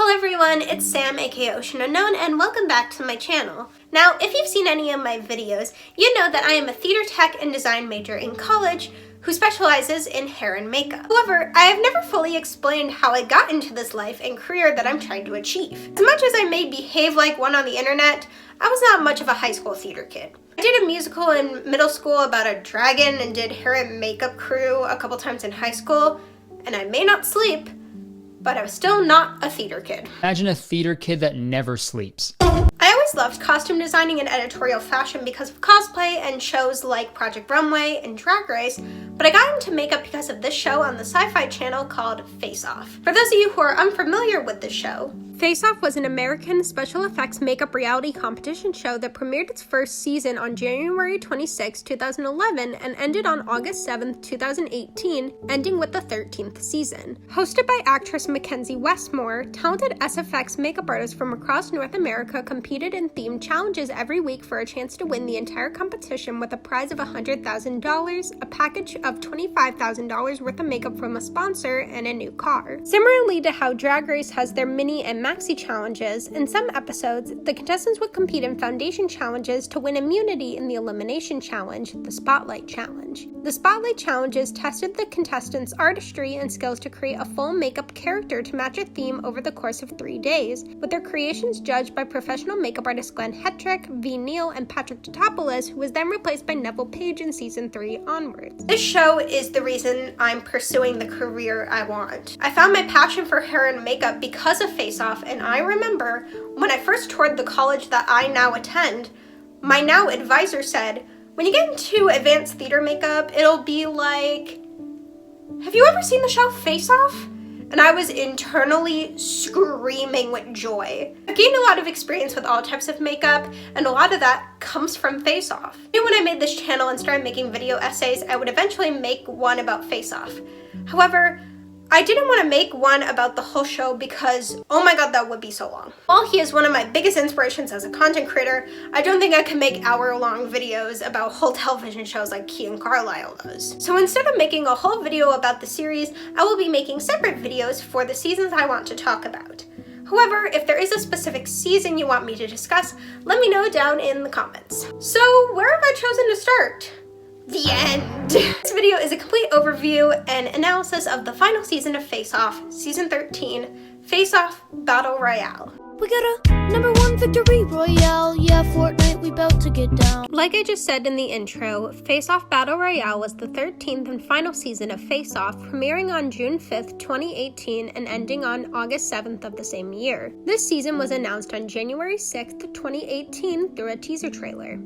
Hello everyone, it's Sam aka Ocean Unknown and welcome back to my channel. Now, if you've seen any of my videos, you know that I am a theater tech and design major in college who specializes in hair and makeup. However, I have never fully explained how I got into this life and career that I'm trying to achieve. As much as I may behave like one on the internet, I was not much of a high school theater kid. I did a musical in middle school about a dragon and did hair and makeup crew a couple times in high school, and I may not sleep, but I was still not a theater kid. Imagine a theater kid that never sleeps. I always loved costume designing and editorial fashion because of cosplay and shows like Project Runway and Drag Race, but I got into makeup because of this show on the Syfy channel called Face Off. For those of you who are unfamiliar with this show, Face Off was an American special effects makeup reality competition show that premiered its first season on January 26, 2011 and ended on August 7, 2018, ending with the 13th season. Hosted by actress Mackenzie Westmore, talented SFX makeup artists from across North America competed in themed challenges every week for a chance to win the entire competition with a prize of $100,000, a package of $25,000 worth of makeup from a sponsor, and a new car. Similarly to how Drag Race has their mini and maxi challenges, in some episodes, the contestants would compete in foundation challenges to win immunity in the elimination challenge, the Spotlight Challenge. The Spotlight Challenges tested the contestants' artistry and skills to create a full makeup character to match a theme over the course of 3 days, with their creations judged by professional makeup artist Glenn Hetrick, V. Neal, and Patrick Tatopoulos, who was then replaced by Neville Page in season 3 onwards. This show is the reason I'm pursuing the career I want. I found my passion for hair and makeup because of Face Off, and I remember when I first toured the college that I now attend, my now advisor said, when you get into advanced theater makeup, it'll be like, have you ever seen the show Face Off? And I was internally screaming with joy. I've gained a lot of experience with all types of makeup, and a lot of that comes from Face Off. When I made this channel and started making video essays, I would eventually make one about Face Off. However, I didn't want to make one about the whole show because, oh my god, that would be so long. While he is one of my biggest inspirations as a content creator, I don't think I can make hour-long videos about whole television shows like Key and Carlisle does. So instead of making a whole video about the series, I will be making separate videos for the seasons I want to talk about. However, if there is a specific season you want me to discuss, let me know down in the comments. So where have I chosen to start? The end! This video is a complete overview and analysis of the final season of Face Off, Season 13, Face Off Battle Royale. We got a #1 victory royale, yeah, Fortnite, we bout to get down. Like I just said in the intro, Face Off Battle Royale was the 13th and final season of Face Off, premiering on June 5th, 2018 and ending on August 7th of the same year. This season was announced on January 6th, 2018 through a teaser trailer.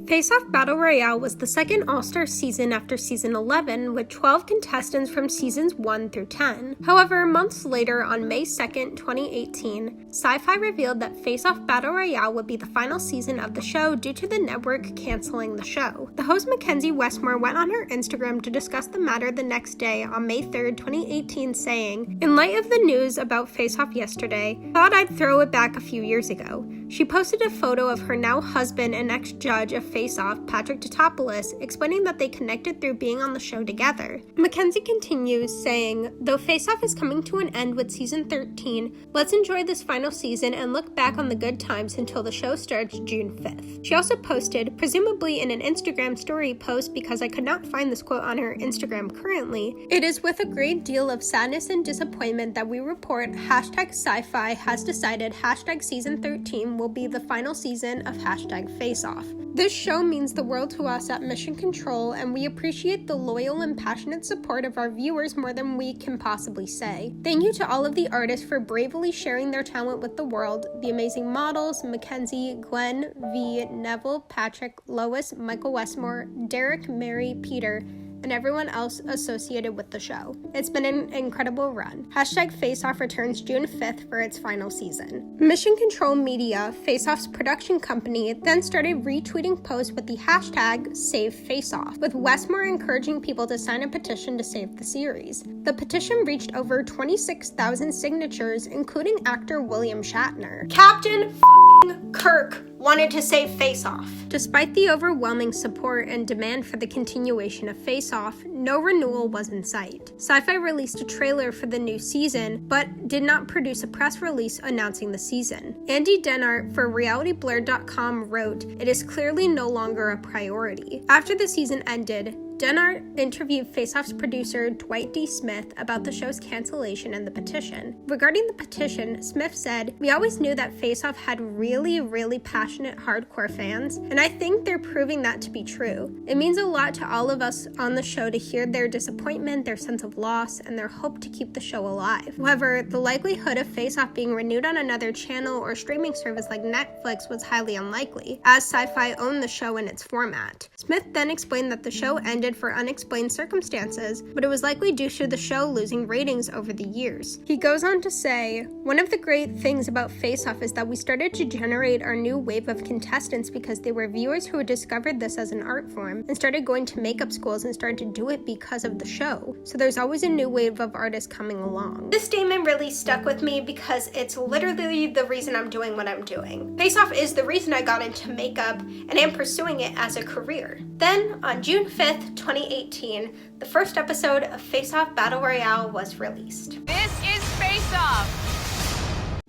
Face Off Battle Royale was the second All-Star season after Season 11, with 12 contestants from Seasons 1 through 10. However, months later, on May 2nd, 2018, Syfy revealed that Face Off Battle Royale would be the final season of the show due to the network canceling the show. The host Mackenzie Westmore went on her Instagram to discuss the matter the next day on May 3rd, 2018, saying, "In light of the news about Face Off yesterday, I thought I'd throw it back a few years ago." She posted a photo of her now husband and ex-judge of Face Off, Patrick Tatopoulos, explaining that they connected through being on the show together. Mackenzie continues, saying, "Though Face Off is coming to an end with Season 13, let's enjoy this final season and look back on the good times until the show starts June 5th. She also posted, presumably in an Instagram story post because I could not find this quote on her Instagram currently, "It is with a great deal of sadness and disappointment that we report #Syfy has decided #Season 13 will be the final season of #Face Off. This show means the world to us at Mission Control, and we appreciate the loyal and passionate support of our viewers more than we can possibly say. Thank you to all of the artists for bravely sharing their talent with the world, the amazing models, Mackenzie, Glenn, V, Neville, Patrick, Lois, Michael Westmore, Derek, Mary, Peter, and everyone else associated with the show. It's been an incredible run. #Face Off returns June 5th for its final season." Mission Control Media, Face Off's production company, then started retweeting posts with the hashtag #SaveFaceOff, with Westmore encouraging people to sign a petition to save the series. The petition reached over 26,000 signatures, including actor William Shatner. Captain Kirk wanted to save Face Off. Despite the overwhelming support and demand for the continuation of Face Off, no renewal was in sight. Syfy released a trailer for the new season, but did not produce a press release announcing the season. Andy Dennart for RealityBlurred.com wrote, "It is clearly no longer a priority." After the season ended, Dennart interviewed Face Off's producer Dwight D. Smith about the show's cancellation and the petition. Regarding the petition, Smith said, "We always knew that Face Off had really passionate hardcore fans, and I think they're proving that to be true. It means a lot to all of us on the show to hear their disappointment, their sense of loss, and their hope to keep the show alive. However, the likelihood of Face Off being renewed on another channel or streaming service like Netflix was highly unlikely, as Syfy owned the show in its format." Smith then explained that the show ended for unexplained circumstances, but it was likely due to the show losing ratings over the years. He goes on to say, "One of the great things about Face Off is that we started to generate our new wave of contestants because they were viewers who had discovered this as an art form and started going to makeup schools and started to do it because of the show. So there's always a new wave of artists coming along." This statement really stuck with me because it's literally the reason I'm doing what I'm doing. Face Off is the reason I got into makeup and am pursuing it as a career. Then, on June 5th, 2018, the first episode of Face Off Battle Royale was released. This is Face Off!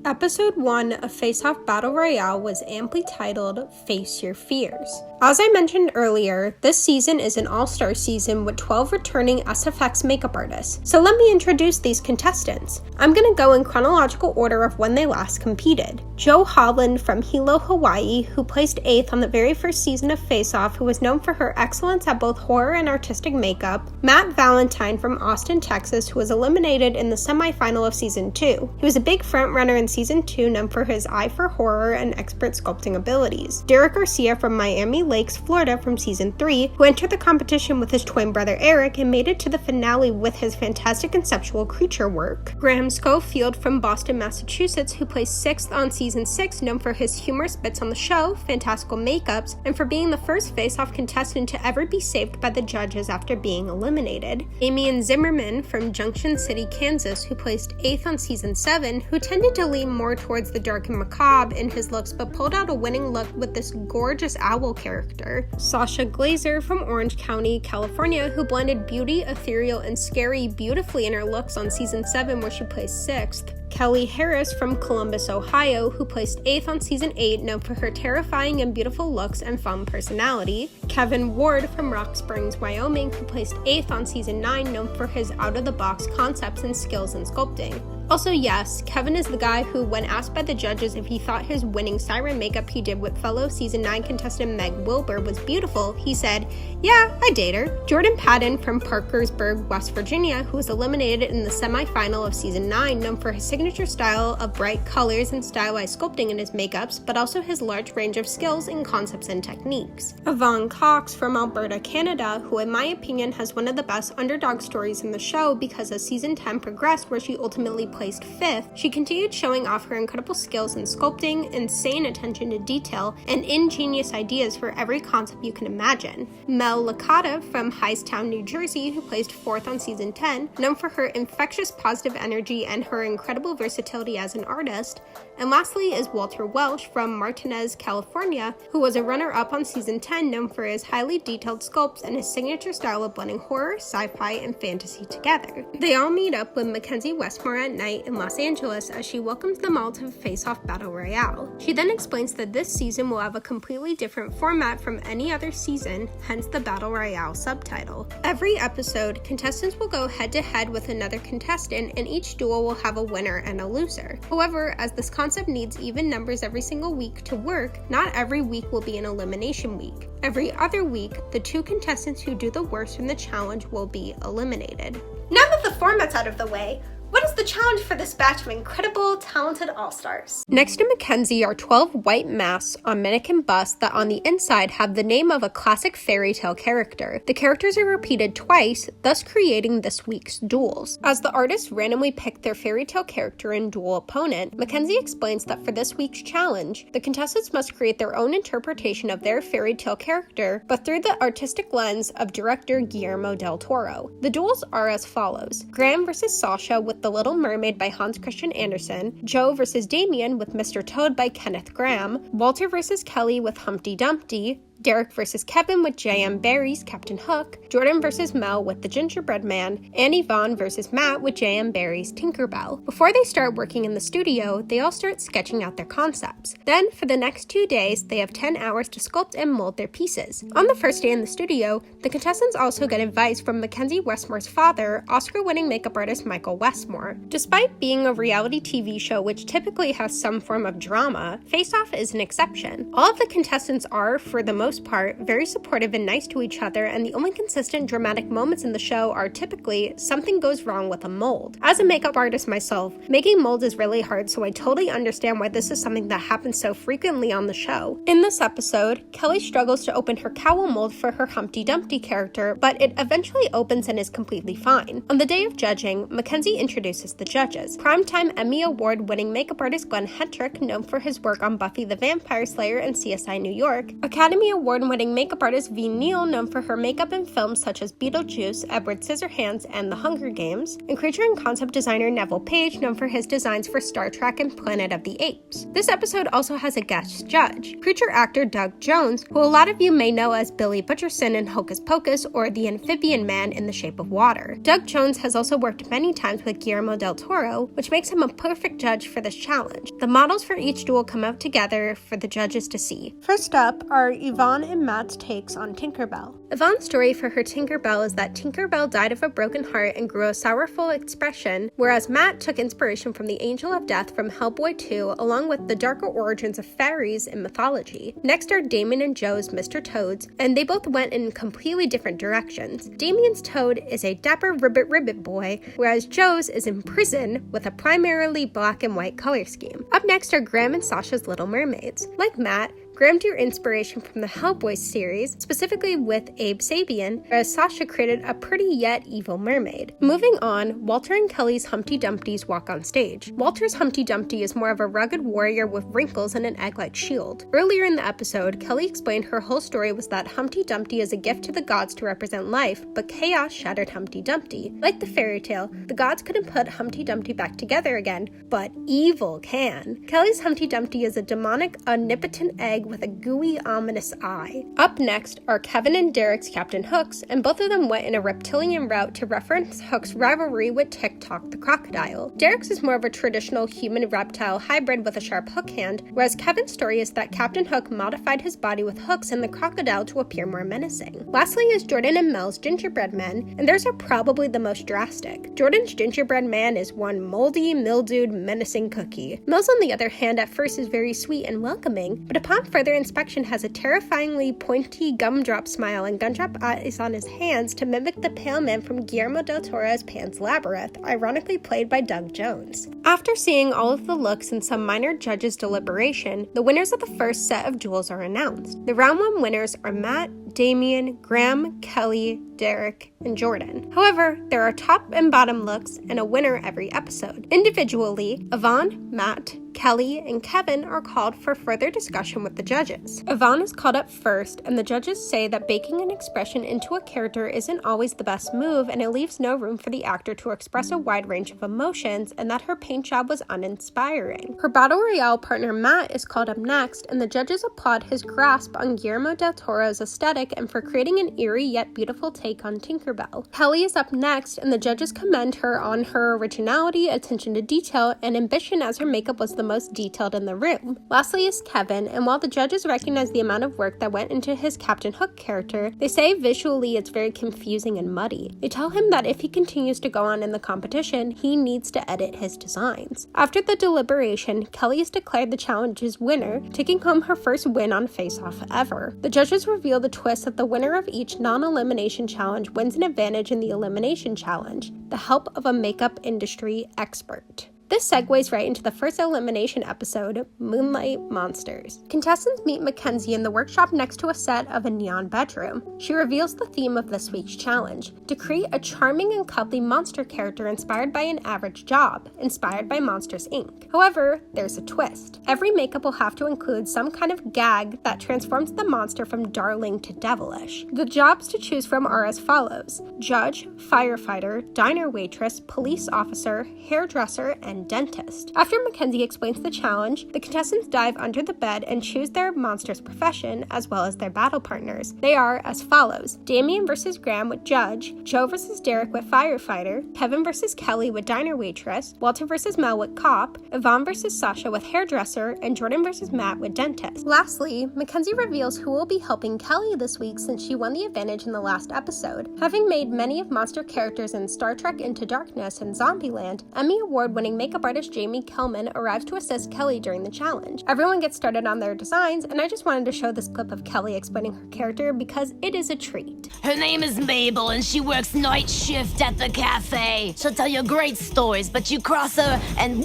Episode 1 of Face Off Battle Royale was amply titled Face Your Fears. As I mentioned earlier, this season is an all-star season with 12 returning SFX makeup artists. So let me introduce these contestants. I'm gonna go in chronological order of when they last competed. Jo Holland from Hilo, Hawaii, who placed 8th on the very first season of Face Off, who was known for her excellence at both horror and artistic makeup. Matt Valentine from Austin, Texas, who was eliminated in the semifinal of season 2. He was a big frontrunner in season 2, known for his eye for horror and expert sculpting abilities. Derek Garcia from Miami Lakes, Florida from season 3, who entered the competition with his twin brother Eric and made it to the finale with his fantastic conceptual creature work. Graham Schofield from Boston, Massachusetts, who placed 6th on season 6, known for his humorous bits on the show, fantastical makeups, and for being the first face-off contestant to ever be saved by the judges after being eliminated. Amian Zimmerman from Junction City, Kansas, who placed 8th on season 7, who tended to lean more towards the dark and macabre in his looks but pulled out a winning look with this gorgeous owl character. Sasha Glazer from Orange County, California, who blended beauty, ethereal, and scary beautifully in her looks on season 7 where she placed 6th. Kelly Harris from Columbus, Ohio, who placed 8th on season 8, known for her terrifying and beautiful looks and fun personality. Kevin Ward from Rock Springs, Wyoming, who placed 8th on season 9, known for his out-of-the-box concepts and skills in sculpting. Also, yes, Kevin is the guy who, when asked by the judges if he thought his winning siren makeup he did with fellow season 9 contestant Meg Wilbur was beautiful, he said, "Yeah, I date her." Jordan Patton from Parkersburg, West Virginia, who was eliminated in the semifinal of season 9, known for his signature style of bright colors and stylized sculpting in his makeups, but also his large range of skills in concepts and techniques. Yvonne Cox from Alberta, Canada, who in my opinion has one of the best underdog stories in the show because as season 10 progressed, where she ultimately placed 5th, she continued showing off her incredible skills in sculpting, insane attention to detail, and ingenious ideas for every concept you can imagine. Mel Licata from Hightstown, New Jersey, who placed 4th on season 10, known for her infectious positive energy and her incredible versatility as an artist. And lastly is Walter Welsh from Martinez, California, who was a runner-up on season 10, known for his highly detailed sculpts and his signature style of blending horror, sci-fi, and fantasy together. They all meet up with Mackenzie Westmore at night in Los Angeles as she welcomes them all to Face Off Battle Royale. She then explains that this season will have a completely different format from any other season, hence the Battle Royale subtitle. Every episode, contestants will go head-to-head with another contestant, and each duel will have a winner and a loser. However, as this concept needs even numbers every single week to work, not every week will be an elimination week. Every other week, the 2 contestants who do the worst in the challenge will be eliminated. Now that the format's out of the way, what is the challenge for this batch of incredible, talented all-stars? Next to Mackenzie are 12 white masks on mannequin busts that on the inside have the name of a classic fairy tale character. The characters are repeated twice, thus creating this week's duels. As the artists randomly pick their fairy tale character and duel opponent, Mackenzie explains that for this week's challenge, the contestants must create their own interpretation of their fairy tale character, but through the artistic lens of director Guillermo del Toro. The duels are as follows: Graham versus Sasha with the Little Mermaid by Hans Christian Andersen, Joe vs. Damien with Mr. Toad by Kenneth Graham, Walter vs. Kelly with Humpty Dumpty, Derek vs. Kevin with J.M. Barrie's Captain Hook, Jordan vs. Mel with The Gingerbread Man, and Yvonne vs. Matt with J.M. Barrie's Tinkerbell. Before they start working in the studio, they all start sketching out their concepts. Then, for the next 2 days, they have 10 hours to sculpt and mold their pieces. On the first day in the studio, the contestants also get advice from Mackenzie Westmore's father, Oscar-winning makeup artist Michael Westmore. Despite being a reality TV show which typically has some form of drama, Face Off is an exception. All of the contestants are, for the most part, very supportive and nice to each other, and the only consistent dramatic moments in the show are typically something goes wrong with a mold. As a makeup artist myself, making molds is really hard, so I totally understand why this is something that happens so frequently on the show. In this episode, Kelly struggles to open her cowl mold for her Humpty Dumpty character, but it eventually opens and is completely fine. On the day of judging, Mackenzie introduces the judges. Primetime Emmy Award-winning makeup artist Glenn Hetrick, known for his work on Buffy the Vampire Slayer and CSI New York, Academy Award-winning makeup artist V. Neal, known for her makeup in films such as Beetlejuice, Edward Scissorhands, and The Hunger Games, and creature and concept designer Neville Page, known for his designs for Star Trek and Planet of the Apes. This episode also has a guest judge, creature actor Doug Jones, who a lot of you may know as Billy Butcherson in Hocus Pocus or the Amphibian Man in The Shape of Water. Doug Jones has also worked many times with Guillermo del Toro, which makes him a perfect judge for this challenge. The models for each duel come out together for the judges to see. First up are Yvonne and Matt's takes on Tinkerbell. Yvonne's story for her Tinkerbell is that Tinkerbell died of a broken heart and grew a sorrowful expression, whereas Matt took inspiration from the Angel of Death from Hellboy 2, along with the darker origins of fairies in mythology. Next are Damien and Joe's Mr. Toads, and they both went in completely different directions. Damien's Toad is a dapper ribbit boy, whereas Joe's is in prison with a primarily black and white color scheme. Up next are Graham and Sasha's Little Mermaids. Like Matt, Graham drew inspiration from the Hellboy series, specifically with Abe Sapien, whereas Sasha created a pretty yet evil mermaid. Moving on, Walter and Kelly's Humpty Dumptys walk on stage. Walter's Humpty Dumpty is more of a rugged warrior with wrinkles and an egg-like shield. Earlier in the episode, Kelly explained her whole story was that Humpty Dumpty is a gift to the gods to represent life, but chaos shattered Humpty Dumpty. Like the fairy tale, the gods couldn't put Humpty Dumpty back together again, but evil can. Kelly's Humpty Dumpty is a demonic, omnipotent egg with a gooey, ominous eye. Up next are Kevin and Derek's Captain Hooks, and both of them went in a reptilian route to reference Hook's rivalry with TikTok the crocodile. Derek's is more of a traditional human-reptile hybrid with a sharp hook hand, whereas Kevin's story is that Captain Hook modified his body with hooks and the crocodile to appear more menacing. Lastly is Jordan and Mel's Gingerbread Men, and theirs are probably the most drastic. Jordan's Gingerbread Man is one moldy, mildewed, menacing cookie. Mel's, on the other hand, at first is very sweet and welcoming, but upon further inspection has a terrifyingly pointy gumdrop smile and gumdrop eyes on his hands to mimic the pale man from Guillermo del Toro's Pan's Labyrinth, ironically played by Doug Jones. After seeing all of the looks and some minor judges' deliberation, the winners of the first set of duels are announced. The round 1 winners are Matt, Damien, Graham, Kelly, Derek, and Jordan. However, there are top and bottom looks and a winner every episode. Individually, Yvonne, Matt, Kelly, and Kevin are called for further discussion with the judges. Yvonne is called up first, and the judges say that baking an expression into a character isn't always the best move, and it leaves no room for the actor to express a wide range of emotions, and that her paint job was uninspiring. Her Battle Royale partner Matt is called up next, and the judges applaud his grasp on Guillermo del Toro's aesthetic and for creating an eerie yet beautiful take on Tinkerbell. Kelly is up next, and the judges commend her on her originality, attention to detail, and ambition as her makeup was the most detailed in the room. Lastly is Kevin, and while the judges recognize the amount of work that went into his Captain Hook character, they say visually it's very confusing and muddy. They tell him that if he continues to go on in the competition, he needs to edit his designs. After the deliberation, Kelly is declared the challenge's winner, taking home her first win on Face Off ever. The judges reveal the twist that the winner of each non-elimination challenge wins an advantage in the elimination challenge, the help of a makeup industry expert. This segues right into the first elimination episode, Moonlight Monsters. Contestants meet Mackenzie in the workshop next to a set of a neon bedroom. She reveals the theme of this week's challenge, to create a charming and cuddly monster character inspired by an average job, inspired by Monsters, Inc. However, there's a twist. Every makeup will have to include some kind of gag that transforms the monster from darling to devilish. The jobs to choose from are as follows: judge, firefighter, diner waitress, police officer, hairdresser, and dentist. After Mackenzie explains the challenge, the contestants dive under the bed and choose their monster's profession as well as their battle partners. They are as follows: Damien versus Graham with judge, Joe versus Derek with firefighter, Kevin versus Kelly with diner waitress, Walter versus Mel with cop, Yvonne versus Sasha with hairdresser, and Jordan versus Matt with dentist. Lastly, Mackenzie reveals who will be helping Kelly this week since she won the advantage in the last episode. Having made many of monster characters in Star Trek Into Darkness and Zombieland, Emmy Award-winning makeup artist Jamie Kellman arrives to assist Kelly during the challenge. Everyone gets started on their designs, and I just wanted to show this clip of Kelly explaining her character because it is a treat. Her name is Mabel, and she works night shift at the cafe. She'll tell you great stories, but you cross her and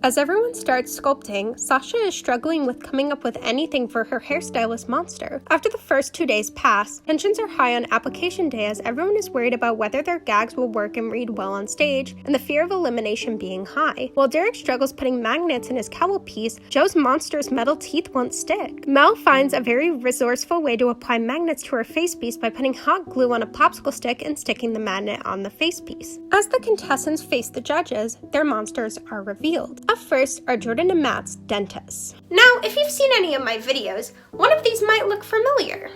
As everyone starts sculpting, Sasha is struggling with coming up with anything for her hairstylist monster. After the first 2 days pass, tensions are high on application day as everyone is worried about whether their gags will work and read well on stage, and the fear of elimination being high. While Derek struggles putting magnets in his cowl piece, Joe's monster's metal teeth won't stick. Mel finds a very resourceful way to apply magnets to her face piece by putting hot glue on a popsicle stick and sticking the magnet on the face piece. As the contestants face the judges, their monsters are revealed. Up first are Jordan and Matt's dentists. Now, if you've seen any of my videos, one of these might look familiar.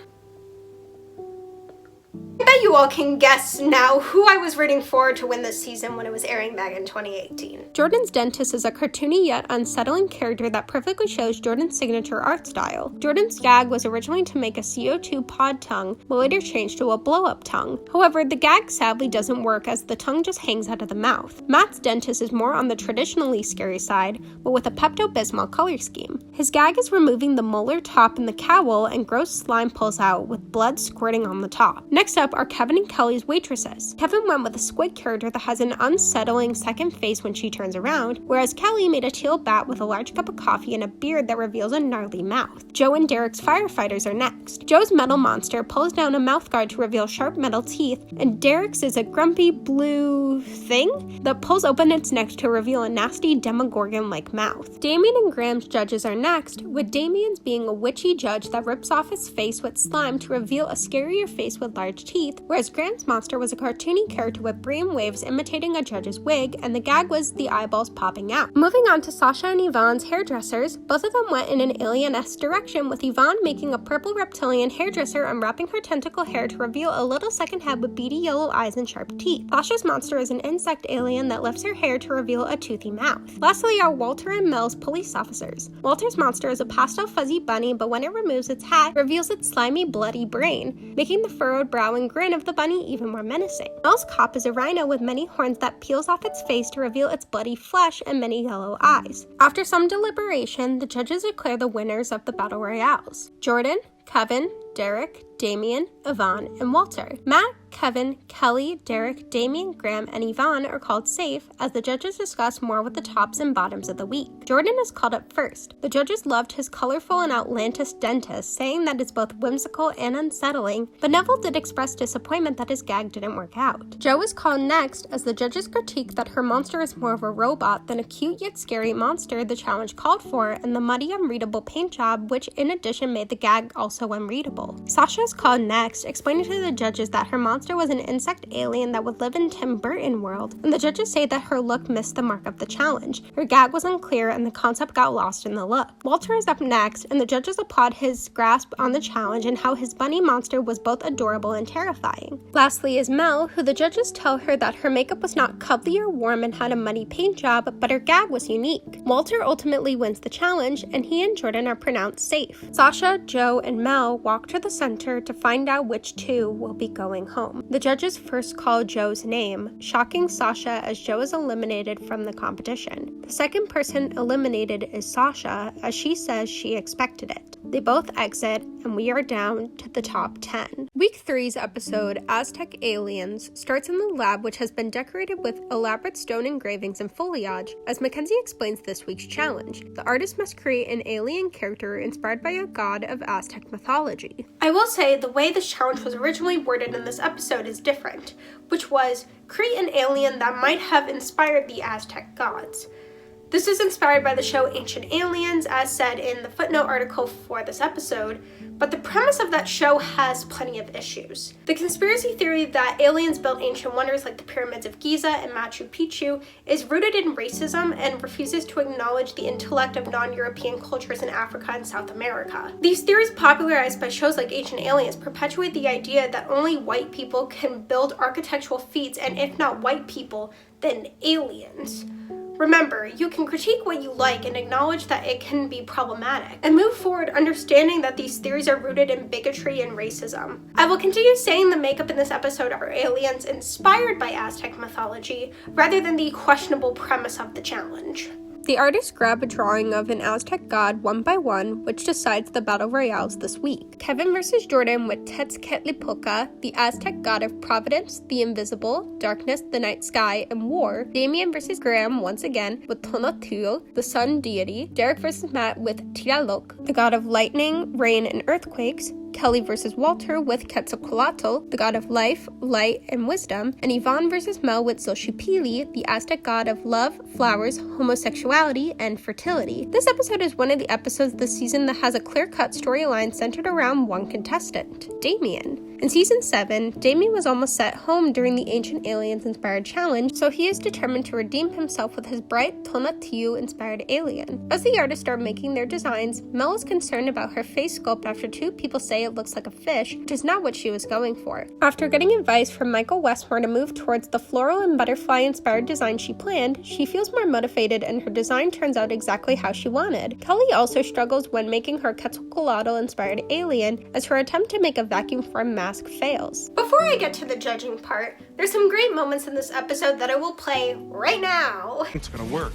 I bet you all can guess now who I was rooting for to win this season when it was airing back in 2018. Jordan's dentist is a cartoony yet unsettling character that perfectly shows Jordan's signature art style. Jordan's gag was originally to make a CO2 pod tongue, but later changed to a blow-up tongue. However, the gag sadly doesn't work as the tongue just hangs out of the mouth. Matt's dentist is more on the traditionally scary side, but with a Pepto-Bismol color scheme. His gag is removing the molar top in the cowl and gross slime pulls out with blood squirting on the top. Next up are Kevin and Kelly's waitresses. Kevin went with a squid character that has an unsettling second face when she turns around, whereas Kelly made a teal bat with a large cup of coffee and a beard that reveals a gnarly mouth. Joe and Derek's firefighters are next. Joe's metal monster pulls down a mouthguard to reveal sharp metal teeth, and Derek's is a grumpy blue thing that pulls open its neck to reveal a nasty Demogorgon-like mouth. Damien and Graham's judges are next, with Damien's being a witchy judge that rips off his face with slime to reveal a scarier face with large teeth, whereas Graham's monster was a cartoony character with brain waves imitating a judge's wig, and the gag was the eyeballs popping out. Moving on to Sasha and Yvonne's hairdressers, both of them went in an alien-esque direction, with Yvonne making a purple reptilian hairdresser unwrapping her tentacle hair to reveal a little second head with beady yellow eyes and sharp teeth. Sasha's monster is an insect alien that lifts her hair to reveal a toothy mouth. Lastly are Walter and Mel's police officers. Walter's monster is a pastel fuzzy bunny, but when it removes its hat, it reveals its slimy bloody brain, making the furrowed brow and grin of the bunny even more menacing. Mel's cop is a rhino with many horns that peels off its face to reveal its bloody flesh and many yellow eyes. After some deliberation, the judges declare the winners of the battle royales: Jordan, Kevin, Derek, Damien, Yvonne, and Walter. Matt, Kevin, Kelly, Derek, Damien, Graham, and Yvonne are called safe as the judges discuss more with the tops and bottoms of the week. Jordan is called up first. The judges loved his colorful and outlandish dentist, saying that it's both whimsical and unsettling, but Neville did express disappointment that his gag didn't work out. Joe is called next as the judges critique that her monster is more of a robot than a cute yet scary monster the challenge called for, and the muddy, unreadable paint job, which in addition made the gag also unreadable. Sasha is called next, explaining to the judges that her monster was an insect alien that would live in Tim Burton world, and the judges say that her look missed the mark of the challenge. Her gag was unclear and the concept got lost in the look. Walter is up next, and the judges applaud his grasp on the challenge and how his bunny monster was both adorable and terrifying. Lastly is Mel, who the judges tell her that her makeup was not cuddly or warm and had a muddy paint job, but her gag was unique. Walter ultimately wins the challenge, and he and Jordan are pronounced safe. Sasha, Joe, and Mel walk to the center to find out which two will be going home. The judges first call Joe's name, shocking Sasha as Joe is eliminated from the competition. The second person eliminated is Sasha, as she says she expected it. They both exit, and we are down to the top 10. Week 3's episode, Aztec Aliens, starts in the lab, which has been decorated with elaborate stone engravings and foliage, as Mackenzie explains this week's challenge. The artist must create an alien character inspired by a god of Aztec mythology. I will say the way this challenge was originally worded in this episode is different, which was create an alien that might have inspired the Aztec gods. This is inspired by the show Ancient Aliens, as said in the footnote article for this episode, but the premise of that show has plenty of issues. The conspiracy theory that aliens built ancient wonders like the pyramids of Giza and Machu Picchu is rooted in racism and refuses to acknowledge the intellect of non-European cultures in Africa and South America. These theories, popularized by shows like Ancient Aliens, perpetuate the idea that only white people can build architectural feats, and if not white people, then aliens. Remember, you can critique what you like and acknowledge that it can be problematic, and move forward understanding that these theories are rooted in bigotry and racism. I will continue saying the makeup in this episode are aliens inspired by Aztec mythology, rather than the questionable premise of the challenge. The artists grab a drawing of an Aztec god one by one, which decides the battle royales this week. Kevin versus Jordan with Tezcatlipoca, the Aztec god of providence, the invisible, darkness, the night sky, and war. Damien versus Graham once again with Tonatiuh, the sun deity. Derek versus Matt with Tlaloc, the god of lightning, rain, and earthquakes. Kelly versus Walter with Quetzalcoatl, the god of life, light, and wisdom, and Yvonne versus Mel with Xochipilli, the Aztec god of love, flowers, homosexuality, and fertility. This episode is one of the episodes this season that has a clear-cut storyline centered around one contestant, Damien. In Season 7, Damien was almost sent home during the Ancient Aliens-inspired challenge, so he is determined to redeem himself with his bright Tonatiuh-inspired alien. As the artists start making their designs, Mel is concerned about her face sculpt after two people say it looks like a fish, which is not what she was going for. After getting advice from Michael Westmore to move towards the floral and butterfly-inspired design she planned, she feels more motivated and her design turns out exactly how she wanted. Kelly also struggles when making her Quetzalcoatl-inspired alien, as her attempt to make a vacuum form mask fails. Before I get to the judging part, there's some great moments in this episode that I will play right now. It's gonna work.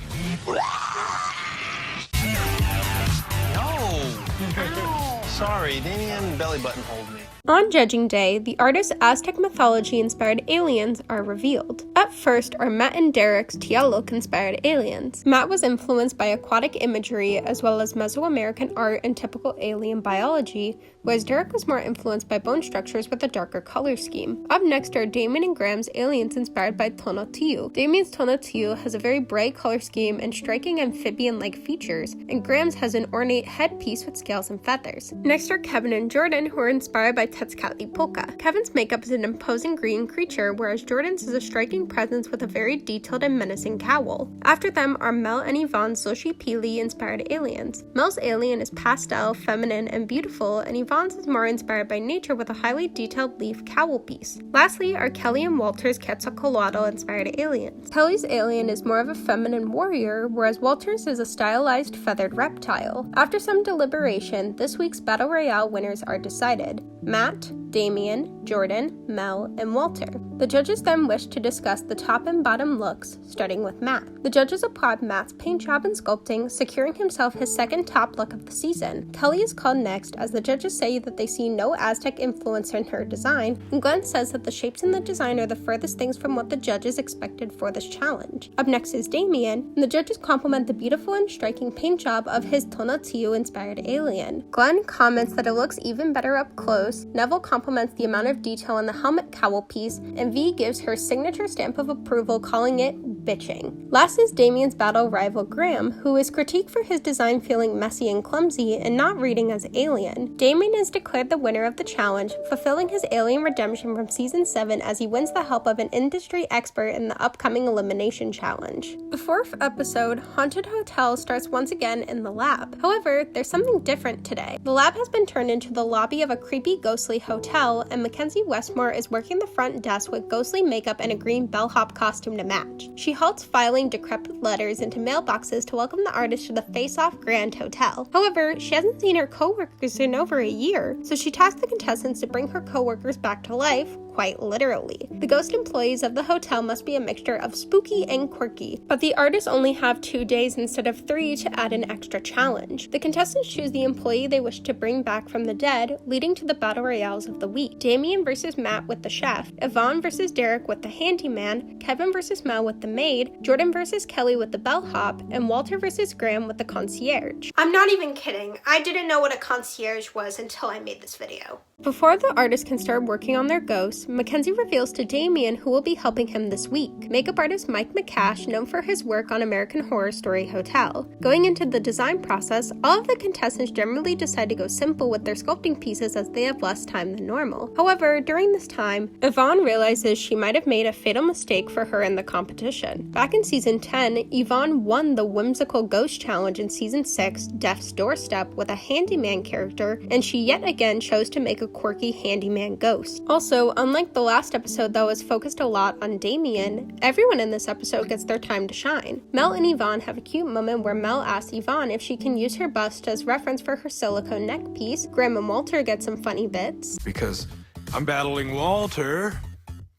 Sorry, Damien belly button hold me. On judging day, the artist's Aztec mythology-inspired aliens are revealed. Up first are Matt and Derek's Tlaloc-inspired aliens. Matt was influenced by aquatic imagery as well as Mesoamerican art and typical alien biology, whereas Derek was more influenced by bone structures with a darker color scheme. Up next are Damien and Graham's aliens inspired by Tonatiuh. Damien's Tonatiuh has a very bright color scheme and striking amphibian-like features, and Graham's has an ornate headpiece with scales and feathers. Next are Kevin and Jordan, who are inspired by Tezcatlipoca. Kevin's makeup is an imposing green creature, whereas Jordan's is a striking presence with a very detailed and menacing cowl. After them are Mel and Yvonne's Xochipilli-inspired aliens. Mel's alien is pastel, feminine, and beautiful, and Yvonne's is more inspired by nature with a highly detailed leaf cowl piece. Lastly are Kelly and Walter's Quetzalcoatl-inspired aliens. Kelly's alien is more of a feminine warrior, whereas Walter's is a stylized feathered reptile. After some deliberation, this week's Battle Royale winners are decided. Matt, Damien, Jordan, Mel, and Walter. The judges then wish to discuss the top and bottom looks, starting with Matt. The judges applaud Matt's paint job and sculpting, securing himself his second top look of the season. Kelly is called next, as the judges say that they see no Aztec influence in her design, and Glenn says that the shapes in the design are the furthest things from what the judges expected for this challenge. Up next is Damien, and the judges compliment the beautiful and striking paint job of his Tonatiuh-inspired alien. Glenn comments that it looks even better up close, Neville compliments the amount of detail in the helmet cowl piece, and V gives her signature stamp of approval, calling it bitching. Last is Damien's battle rival Graham, who is critiqued for his design feeling messy and clumsy and not reading as alien. Damien is declared the winner of the challenge, fulfilling his alien redemption from Season 7 as he wins the help of an industry expert in the upcoming elimination challenge. The fourth episode, Haunted Hotel, starts once again in the lab. However, there's something different today. The lab has been turned into the lobby of a creepy, ghostly hotel, and Mackenzie Westmore is working the front desk with ghostly makeup and a green bellhop costume to match. She halts filing decrepit letters into mailboxes to welcome the artist to the Face-Off Grand Hotel. However, she hasn't seen her co-workers in over a year, so she tasks the contestants to bring her co-workers back to life, quite literally. The ghost employees of the hotel must be a mixture of spooky and quirky, but the artists only have 2 days instead of 3 to add an extra challenge. The contestants choose the employee they wish to bring back from the dead, leading to the battle royales of the week. Damien versus Matt with the chef, Yvonne versus Derek with the handyman, Kevin versus Mel with the maid, Jordan versus Kelly with the bellhop, and Walter versus Graham with the concierge. I'm not even kidding. I didn't know what a concierge was until I made this video. Before the artists can start working on their ghosts, Mackenzie reveals to Damien who will be helping him this week. Makeup artist Mike McCash, known for his work on American Horror Story Hotel. Going into the design process, all of the contestants generally decide to go simple with their sculpting pieces as they have less time than normal. However, during this time, Yvonne realizes she might have made a fatal mistake for her in the competition. Back in season 10, Yvonne won the whimsical ghost challenge in season 6, Death's Doorstep, with a handyman character, and she yet again chose to make a quirky handyman ghost. Also, unlike the last episode that was focused a lot on Damien, everyone in this episode gets their time to shine. Mel and Yvonne have a cute moment where Mel asks Yvonne if she can use her bust as reference for her silicone neck piece. Graham and Walter get some funny bits. Because I'm battling Walter,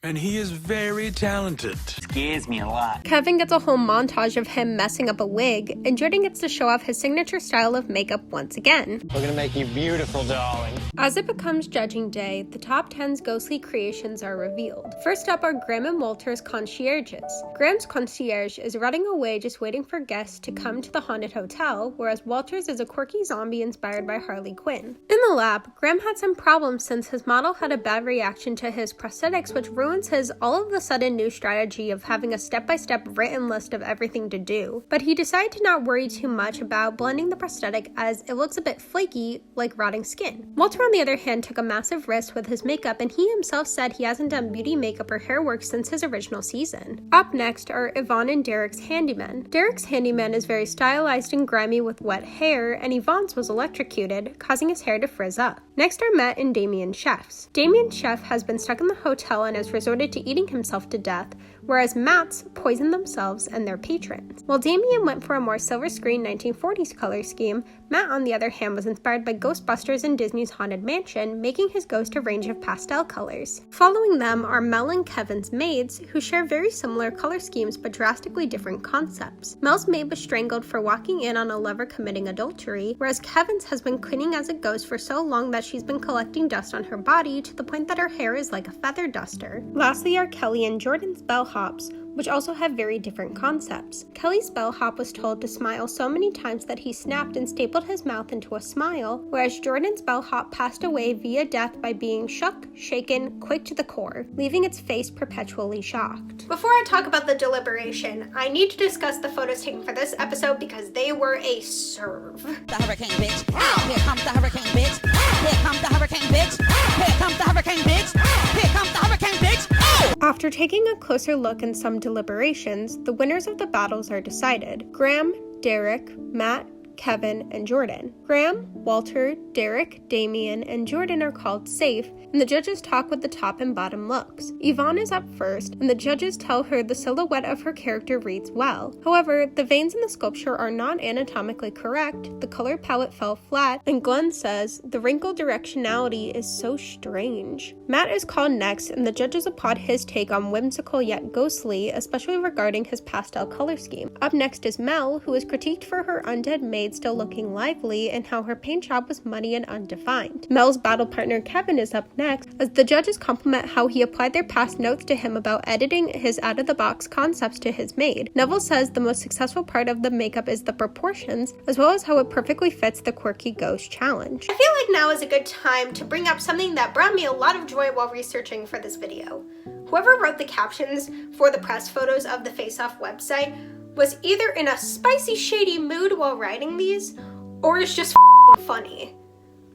and he is very talented. Scares me a lot. Kevin gets a whole montage of him messing up a wig, and Jordan gets to show off his signature style of makeup once again. We're gonna make you beautiful, darling. As it becomes judging day, the top 10's ghostly creations are revealed. First up are Graham and Walter's concierges. Graham's concierge is rotting away just waiting for guests to come to the haunted hotel, whereas Walter's is a quirky zombie inspired by Harley Quinn. In the lab, Graham had some problems since his model had a bad reaction to his prosthetics, which ruined his all of a sudden new strategy of having a step-by-step written list of everything to do. But he decided to not worry too much about blending the prosthetic as it looks a bit flaky, like rotting skin. Walter, on the other hand, took a massive risk with his makeup, and he himself said he hasn't done beauty makeup or hair work since his original season. Up next are Yvonne and Derek's handyman. Derek's handyman is very stylized and grimy with wet hair, and Yvonne's was electrocuted, causing his hair to frizz up. Next are Matt and Damien chefs. Damien's chef has been stuck in the hotel and has resorted to eating himself to death, whereas Matt's poisoned themselves and their patrons. While Damien went for a more silver screen 1940s color scheme, Matt, on the other hand, was inspired by Ghostbusters and Disney's Haunted Mansion, making his ghost a range of pastel colors. Following them are Mel and Kevin's maids, who share very similar color schemes but drastically different concepts. Mel's maid was strangled for walking in on a lover committing adultery, whereas Kevin's has been cleaning as a ghost for so long that she's been collecting dust on her body to the point that her hair is like a feather duster. Lastly are Kelly and Jordan's bellhops, which also have very different concepts. Kelly's bellhop was told to smile so many times that he snapped and stapled his mouth into a smile, whereas Jordan's bellhop passed away via death by being shook, shaken, quaked to the core, leaving its face perpetually shocked. Before I talk about the deliberation, I need to discuss the photos taken for this episode because they were a serve. The hurricane, bitch. Here comes the hurricane, bitch. Here comes the hurricane, bitch. Here comes the hurricane, bitch. Here comes the hurricane, bitch. Oh! After taking a closer look and some deliberations, the winners of the battles are decided. Graham, Derek, Matt, Kevin, and Jordan. Graham, Walter, Derek, Damien, and Jordan are called safe, and the judges talk with the top and bottom looks. Yvonne is up first, and the judges tell her the silhouette of her character reads well. However, the veins in the sculpture are not anatomically correct, the color palette fell flat, and Glenn says, the wrinkle directionality is so strange. Matt is called next, and the judges applaud his take on whimsical yet ghostly, especially regarding his pastel color scheme. Up next is Mel, who is critiqued for her undead maid still looking lively and how her paint job was muddy and undefined. Mel's battle partner Kevin is up next, as the judges compliment how he applied their past notes to him about editing his out-of-the-box concepts to his maid. Neville says the most successful part of the makeup is the proportions, as well as how it perfectly fits the quirky ghost challenge. I feel like now is a good time to bring up something that brought me a lot of joy while researching for this video. Whoever wrote the captions for the press photos of the Face Off website was either in a spicy, shady mood while writing these, or is just funny.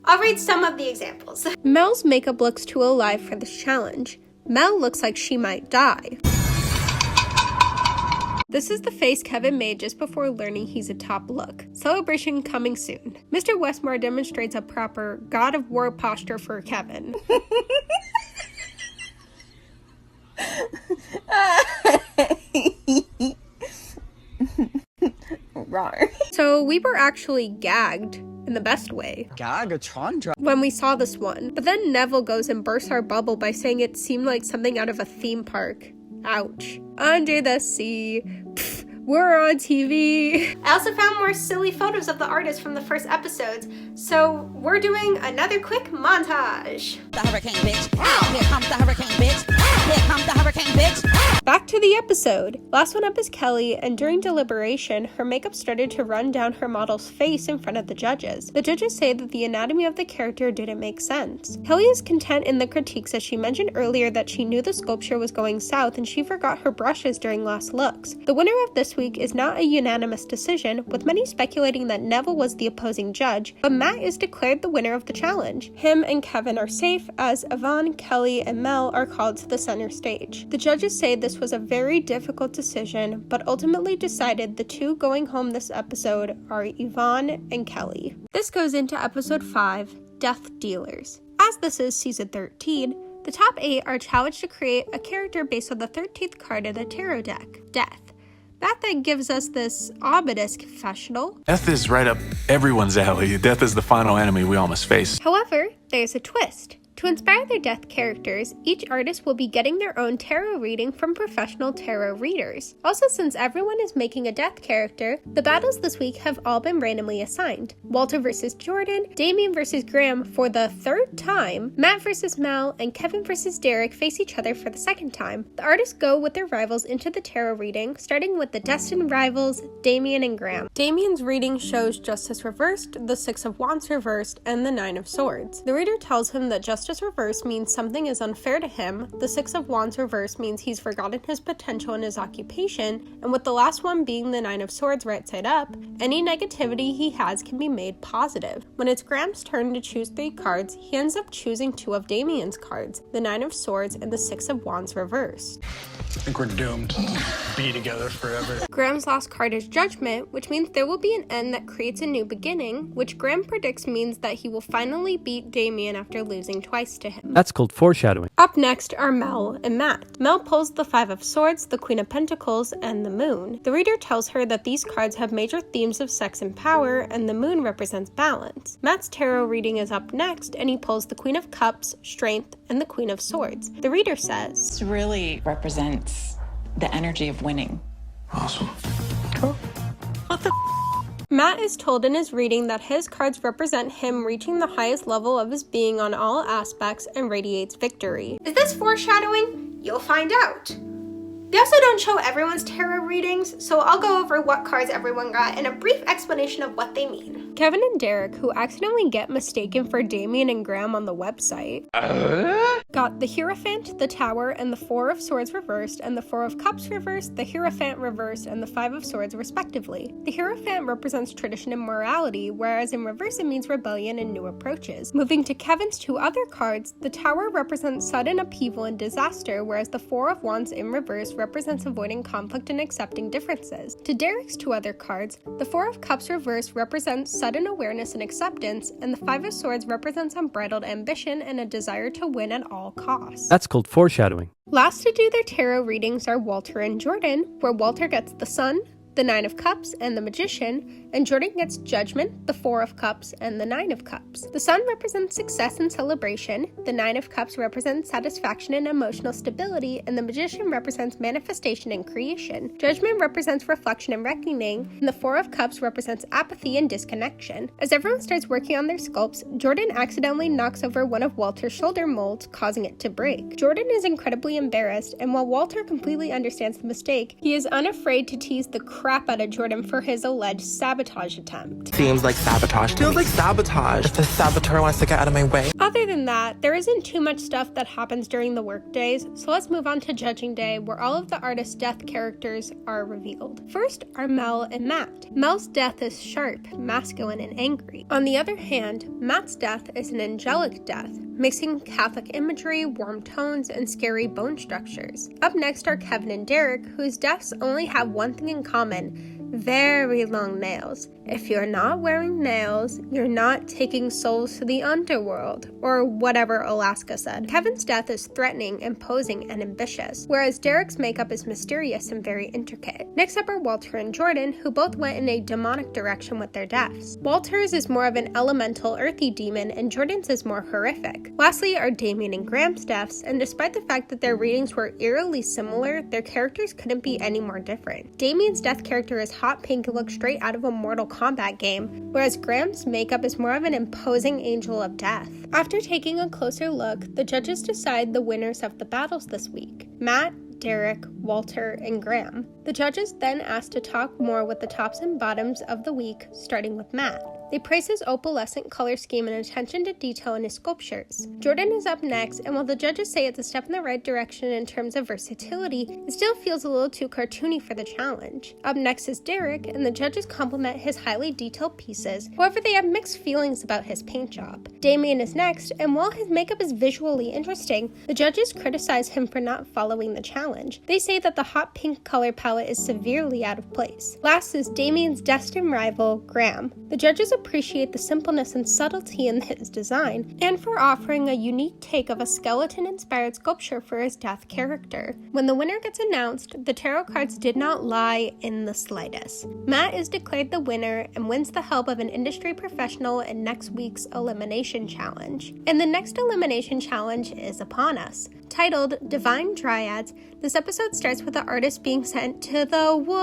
I'll read some of the examples. Mel's makeup looks too alive for this challenge. Mel looks like she might die. This is the face Kevin made just before learning he's a top look. Celebration coming soon. Mr. Westmore demonstrates a proper God of War posture for Kevin. So we were actually gagged in the best way. Gagatron When we saw this one. But then Neville goes and bursts our bubble by saying it seemed like something out of a theme park. Ouch. Under the sea. Pfft. We're on TV. I also found more silly photos of the artists from the first episodes, so we're doing another quick montage. The hurricane, bitch. Here comes the hurricane, bitch. Here comes the hurricane, bitch. Back to the episode. Last one up is Kelly, and during deliberation, her makeup started to run down her model's face in front of the judges. The judges say that the anatomy of the character didn't make sense. Kelly is content in the critiques as she mentioned earlier that she knew the sculpture was going south and she forgot her brushes during last looks. The winner of this week is not a unanimous decision, with many speculating that Neville was the opposing judge, but Matt is declared the winner of the challenge. Him and Kevin are safe, as Yvonne, Kelly, and Mel are called to the center stage. The judges say this was a very difficult decision, but ultimately decided the two going home this episode are Yvonne and Kelly. This goes into episode 5, Death Dealers. As this is season 13, the top 8 are challenged to create a character based on the 13th card of the tarot deck, Death. That then gives us this ominous confessional. Death is right up everyone's alley. Death is the final enemy we all must face. However, there's a twist. To inspire their death characters, each artist will be getting their own tarot reading from professional tarot readers. Also, since everyone is making a death character, the battles this week have all been randomly assigned. Walter versus Jordan, Damien versus Graham for the 3rd time, Matt versus Mel, and Kevin versus Derek face each other for the 2nd time. The artists go with their rivals into the tarot reading, starting with the destined rivals, Damien and Graham. Damien's reading shows Justice reversed, the 6 of Wands reversed, and the 9 of Swords. The reader tells him that Justice reverse means something is unfair to him, the 6 of Wands reverse means he's forgotten his potential in his occupation, and with the last one being the 9 of Swords right side up, any negativity he has can be made positive. When it's Graham's turn to choose 3 cards, he ends up choosing 2 of Damien's cards, the 9 of Swords and the 6 of Wands reversed. I think we're doomed to be together forever. Graham's last card is Judgment, which means there will be an end that creates a new beginning, which Graham predicts means that he will finally beat Damien after losing twice to him. That's called foreshadowing. Up next are Mel and Matt. Mel pulls the 5 of Swords, the Queen of Pentacles, and the Moon. The reader tells her that these cards have major themes of sex and power, and the Moon represents balance. Matt's tarot reading is up next, and he pulls the Queen of Cups, Strength, and the Queen of Swords. The reader says, "This really represents the energy of winning." Awesome. Matt is told in his reading that his cards represent him reaching the highest level of his being on all aspects and radiates victory. Is this foreshadowing? You'll find out. They also don't show everyone's tarot readings, so I'll go over what cards everyone got and a brief explanation of what they mean. Kevin and Derek, who accidentally get mistaken for Damien and Graham on the website, got the Hierophant, the Tower, and the 4 of Swords reversed, and the 4 of Cups reversed, the Hierophant reversed, and the 5 of Swords respectively. The Hierophant represents tradition and morality, whereas in reverse it means rebellion and new approaches. Moving to Kevin's 2 other cards, the Tower represents sudden upheaval and disaster, whereas the 4 of Wands in reverse represents avoiding conflict and accepting differences. To Derek's 2 other cards, the 4 of Cups reversed represents sudden awareness and acceptance, and the 5 of Swords represents unbridled ambition and a desire to win at all costs. That's called foreshadowing. Last to do their tarot readings are Walter and Jordan, where Walter gets the Sun, the 9 of Cups, and the Magician, and Jordan gets Judgment, the 4 of Cups, and the 9 of Cups. The Sun represents success and celebration, the 9 of Cups represents satisfaction and emotional stability, and the Magician represents manifestation and creation. Judgment represents reflection and reckoning, and the 4 of Cups represents apathy and disconnection. As everyone starts working on their sculpts, Jordan accidentally knocks over one of Walter's shoulder molds, causing it to break. Jordan is incredibly embarrassed, and while Walter completely understands the mistake, he is unafraid to tease the crap out of Jordan for his alleged sabotage attempt. Seems like sabotage. Feels like sabotage. If the saboteur wants to get out of my way. Other than that, there isn't too much stuff that happens during the work days, so let's move on to Judging Day, where all of the artists' death characters are revealed. First are Mel and Matt. Mel's death is sharp, masculine, and angry. On the other hand, Matt's death is an angelic death, mixing Catholic imagery, warm tones, and scary bone structures. Up next are Kevin and Derek, whose deaths only have one thing in common: very long nails. If you're not wearing nails, you're not taking souls to the underworld, or whatever Alaska said. Kevin's death is threatening, imposing, and ambitious, whereas Derek's makeup is mysterious and very intricate. Next up are Walter and Jordan, who both went in a demonic direction with their deaths. Walter's is more of an elemental, earthy demon, and Jordan's is more horrific. Lastly are Damien and Graham's deaths, and despite the fact that their readings were eerily similar, their characters couldn't be any more different. Damien's death character is hot pink and looks straight out of a Mortal Kombat game, whereas Graham's makeup is more of an imposing angel of death. After taking a closer look, the judges decide the winners of the battles this week: Matt, Derek, Walter, and Graham. The judges then asked to talk more with the tops and bottoms of the week, starting with Matt. They praise his opalescent color scheme and attention to detail in his sculptures. Jordan is up next, and while the judges say it's a step in the right direction in terms of versatility, it still feels a little too cartoony for the challenge. Up next is Derek, and the judges compliment his highly detailed pieces, however they have mixed feelings about his paint job. Damien is next, and while his makeup is visually interesting, the judges criticize him for not following the challenge. They say that the hot pink color palette is severely out of place. Last is Damien's destined rival, Graham. The judges appreciate the simpleness and subtlety in his design, and for offering a unique take of a skeleton-inspired sculpture for his death character. When the winner gets announced, the tarot cards did not lie in the slightest. Matt is declared the winner and wins the help of an industry professional in next week's elimination challenge. And the next elimination challenge is upon us. Titled Divine Dryads, this episode starts with the artist being sent to the woods.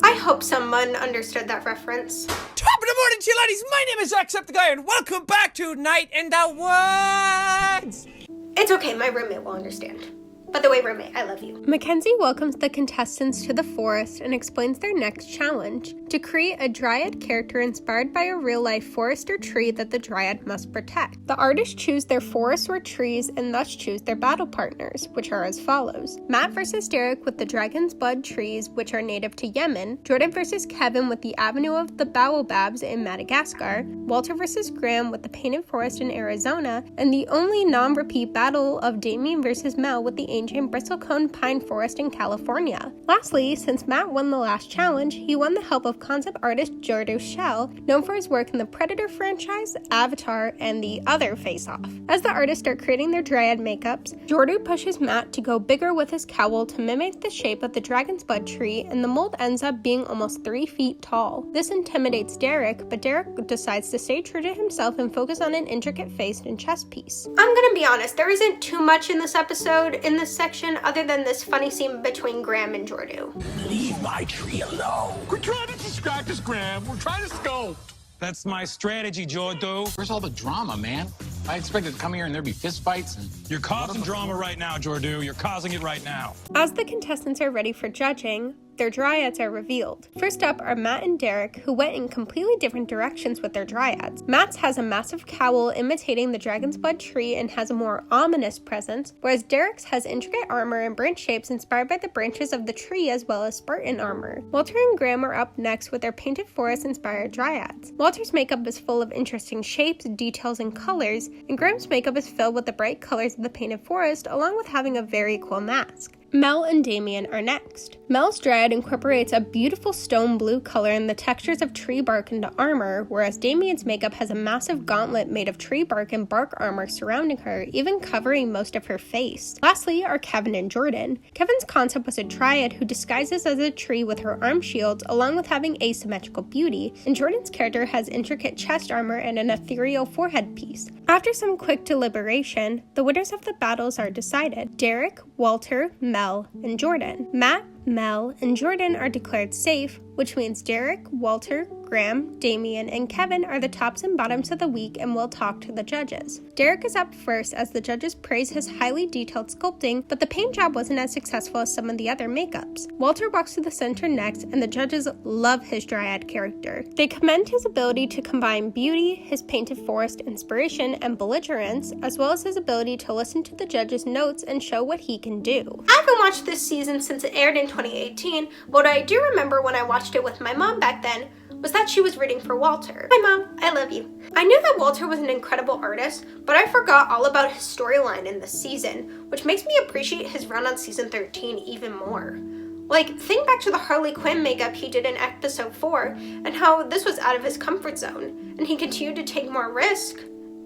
I hope someone understood that reference. Top of the morning, you ladies. My name is Jacksepticeye, and welcome back to Night in the Woods. It's okay, my roommate will understand. By the way, roommate, I love you. Mackenzie welcomes the contestants to the forest and explains their next challenge: to create a dryad character inspired by a real-life forest or tree that the dryad must protect. The artists choose their forests or trees and thus choose their battle partners, which are as follows: Matt versus Derek with the Dragon's Blood trees, which are native to Yemen; Jordan versus Kevin with the Avenue of the Baobabs in Madagascar; Walter versus Graham with the Painted Forest in Arizona; and the only non-repeat battle of Damien versus Mel with the ancient bristlecone pine forest in California. Lastly, since Matt won the last challenge, he won the help of concept artist Jordo Shell, known for his work in the Predator franchise, Avatar, and the other Face Off. As the artists start creating their dryad makeups, Jordo pushes Matt to go bigger with his cowl to mimic the shape of the Dragon's Blood tree, and the mold ends up being almost 3 feet tall. This intimidates Derek, but Derek decides to stay true to himself and focus on an intricate face and chest piece. I'm gonna be honest, there isn't too much in this episode, in this section, other than this funny scene between Graham and Jordo. Leave my tree alone. We're trying to distract us, Graham. We're trying to scope. That's my strategy, Jordo. Where's all the drama, man? I expected to come here and there'd be fistfights and... You're causing drama right now, Jordo. You're causing it right now. As the contestants are ready for judging, their dryads are revealed. First up are Matt and Derek, who went in completely different directions with their dryads. Matt's has a massive cowl imitating the Dragon's Blood tree and has a more ominous presence, whereas Derek's has intricate armor and branch shapes inspired by the branches of the tree as well as Spartan armor. Walter and Graham are up next with their Painted Forest inspired dryads. Walter's makeup is full of interesting shapes, details, and colors, and Graham's makeup is filled with the bright colors of the Painted Forest, along with having a very cool mask. Mel and Damien are next. Mel's dryad incorporates a beautiful stone blue color and the textures of tree bark into armor, whereas Damien's makeup has a massive gauntlet made of tree bark and bark armor surrounding her, even covering most of her face. Lastly are Kevin and Jordan. Kevin's concept was a dryad who disguises as a tree with her arm shields, along with having asymmetrical beauty, and Jordan's character has intricate chest armor and an ethereal forehead piece. After some quick deliberation, the winners of the battles are decided: Derek, Walter, Mel, and Jordan. Matt, Mel, and Jordan are declared safe, which means Derek, Walter, Graham, Damien, and Kevin are the tops and bottoms of the week and will talk to the judges. Derek is up first as the judges praise his highly detailed sculpting, but the paint job wasn't as successful as some of the other makeups. Walter walks to the center next, and the judges love his dryad character. They commend his ability to combine beauty, his Painted Forest inspiration, and belligerence, as well as his ability to listen to the judges' notes and show what he can do. I haven't watched this season since it aired in 2018, but what I do remember when I watched it with my mom back then was that she was rooting for Walter. Hi Mom, I love you. I knew that Walter was an incredible artist, but I forgot all about his storyline in this season, which makes me appreciate his run on season 13 even more. Like, think back to the Harley Quinn makeup he did in episode 4 and how this was out of his comfort zone, and he continued to take more risk,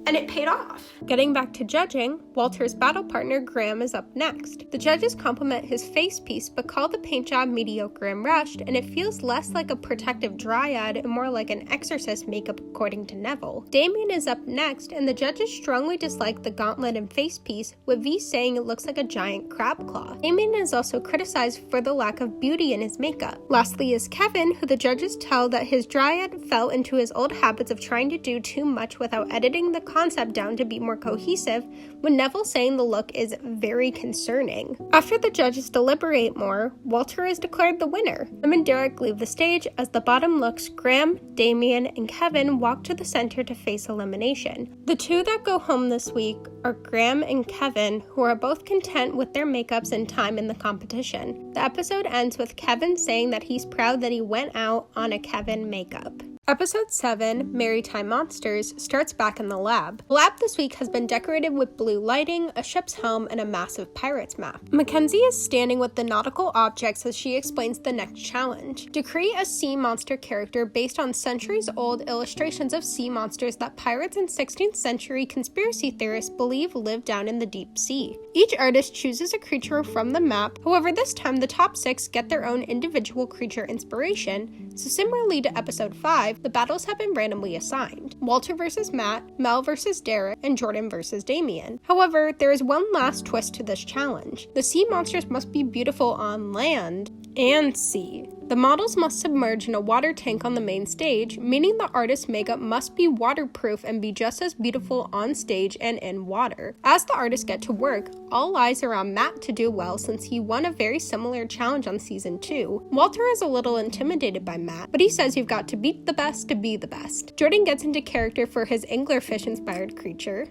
and it paid off. Getting back to judging, Walter's battle partner Graham is up next. The judges compliment his face piece but call the paint job mediocre and rushed, and it feels less like a protective dryad and more like an exorcist makeup according to Neville. Damien is up next, and the judges strongly dislike the gauntlet and face piece, with V saying it looks like a giant crab claw. Damien is also criticized for the lack of beauty in his makeup. Lastly is Kevin, who the judges tell that his dryad fell into his old habits of trying to do too much without editing the concept down to be more cohesive, with Neville saying the look is very concerning. After the judges deliberate more, Walter is declared the winner. Him and Derek leave the stage as the bottom looks Graham, Damien, and Kevin walk to the center to face elimination. The two that go home this week are Graham and Kevin, who are both content with their makeups and time in the competition. The episode ends with Kevin saying that he's proud that he went out on a Kevin makeup. Episode 7, Maritime Monsters, starts back in the lab. The lab this week has been decorated with blue lighting, a ship's helm, and a massive pirate's map. Mackenzie is standing with the nautical objects as she explains the next challenge. To create a sea monster character based on centuries-old illustrations of sea monsters that pirates and 16th century conspiracy theorists believe live down in the deep sea. Each artist chooses a creature from the map, however this time the top 6 get their own individual creature inspiration, so similarly to episode 5, the battles have been randomly assigned. Walter versus Matt, Mel versus Derek, and Jordan versus Damien. However, there is one last twist to this challenge. The sea monsters must be beautiful on land and sea. The models must submerge in a water tank on the main stage, meaning the artist's makeup must be waterproof and be just as beautiful on stage and in water. As the artists get to work, all eyes are on Matt to do well since he won a very similar challenge on season 2. Walter is a little intimidated by Matt, but he says you've got to beat the best to be the best. Jordan gets into character for his anglerfish-inspired creature.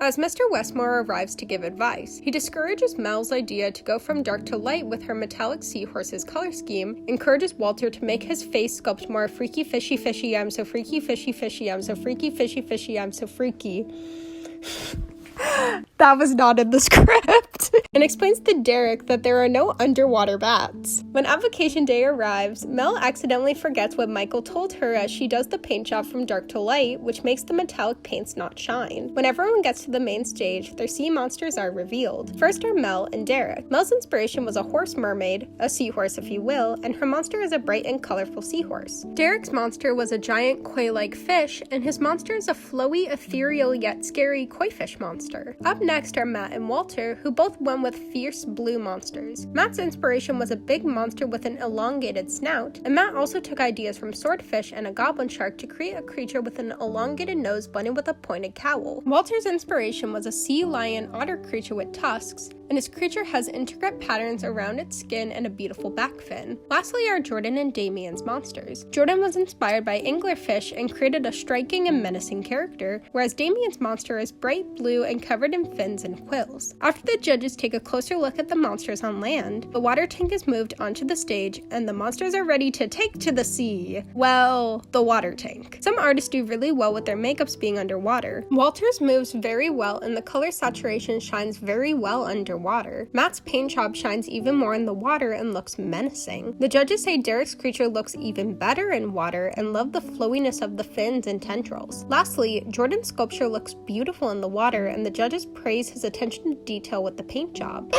As Mr. Westmore arrives to give advice, he discourages Mel's idea to go from dark to light with her metallic seahorse's color scheme, encourages Walter to make his face sculpt more freaky fishy fishy, I'm so freaky fishy fishy, I'm so freaky fishy fishy, I'm so freaky. That was not in the script. And explains to Derek that there are no underwater bats. When avocation day arrives, Mel accidentally forgets what Michael told her as she does the paint job from dark to light, which makes the metallic paints not shine. When everyone gets to the main stage, their sea monsters are revealed. First are Mel and Derek. Mel's inspiration was a horse mermaid, a seahorse if you will, and her monster is a bright and colorful seahorse. Derek's monster was a giant koi-like fish, and his monster is a flowy, ethereal yet scary koi fish monster. Up next are Matt and Walter, who both went with fierce blue monsters. Matt's inspiration was a big monster with an elongated snout, and Matt also took ideas from swordfish and a goblin shark to create a creature with an elongated nose blended with a pointed cowl. Walter's inspiration was a sea lion otter creature with tusks, and his creature has intricate patterns around its skin and a beautiful back fin. Lastly are Jordan and Damien's monsters. Jordan was inspired by anglerfish and created a striking and menacing character, whereas Damien's monster is bright blue and covered in fins and quills. After the judges take a closer look at the monsters on land, the water tank is moved onto the stage and the monsters are ready to take to the sea. Well, the water tank. Some artists do really well with their makeups being underwater. Walter's moves very well and the color saturation shines very well underwater. Matt's paint job shines even more in the water and looks menacing. The judges say Derek's creature looks even better in water and love the flowiness of the fins and tendrils. Lastly, Jordan's sculpture looks beautiful in the water and the judges praise his attention to detail with the paint job.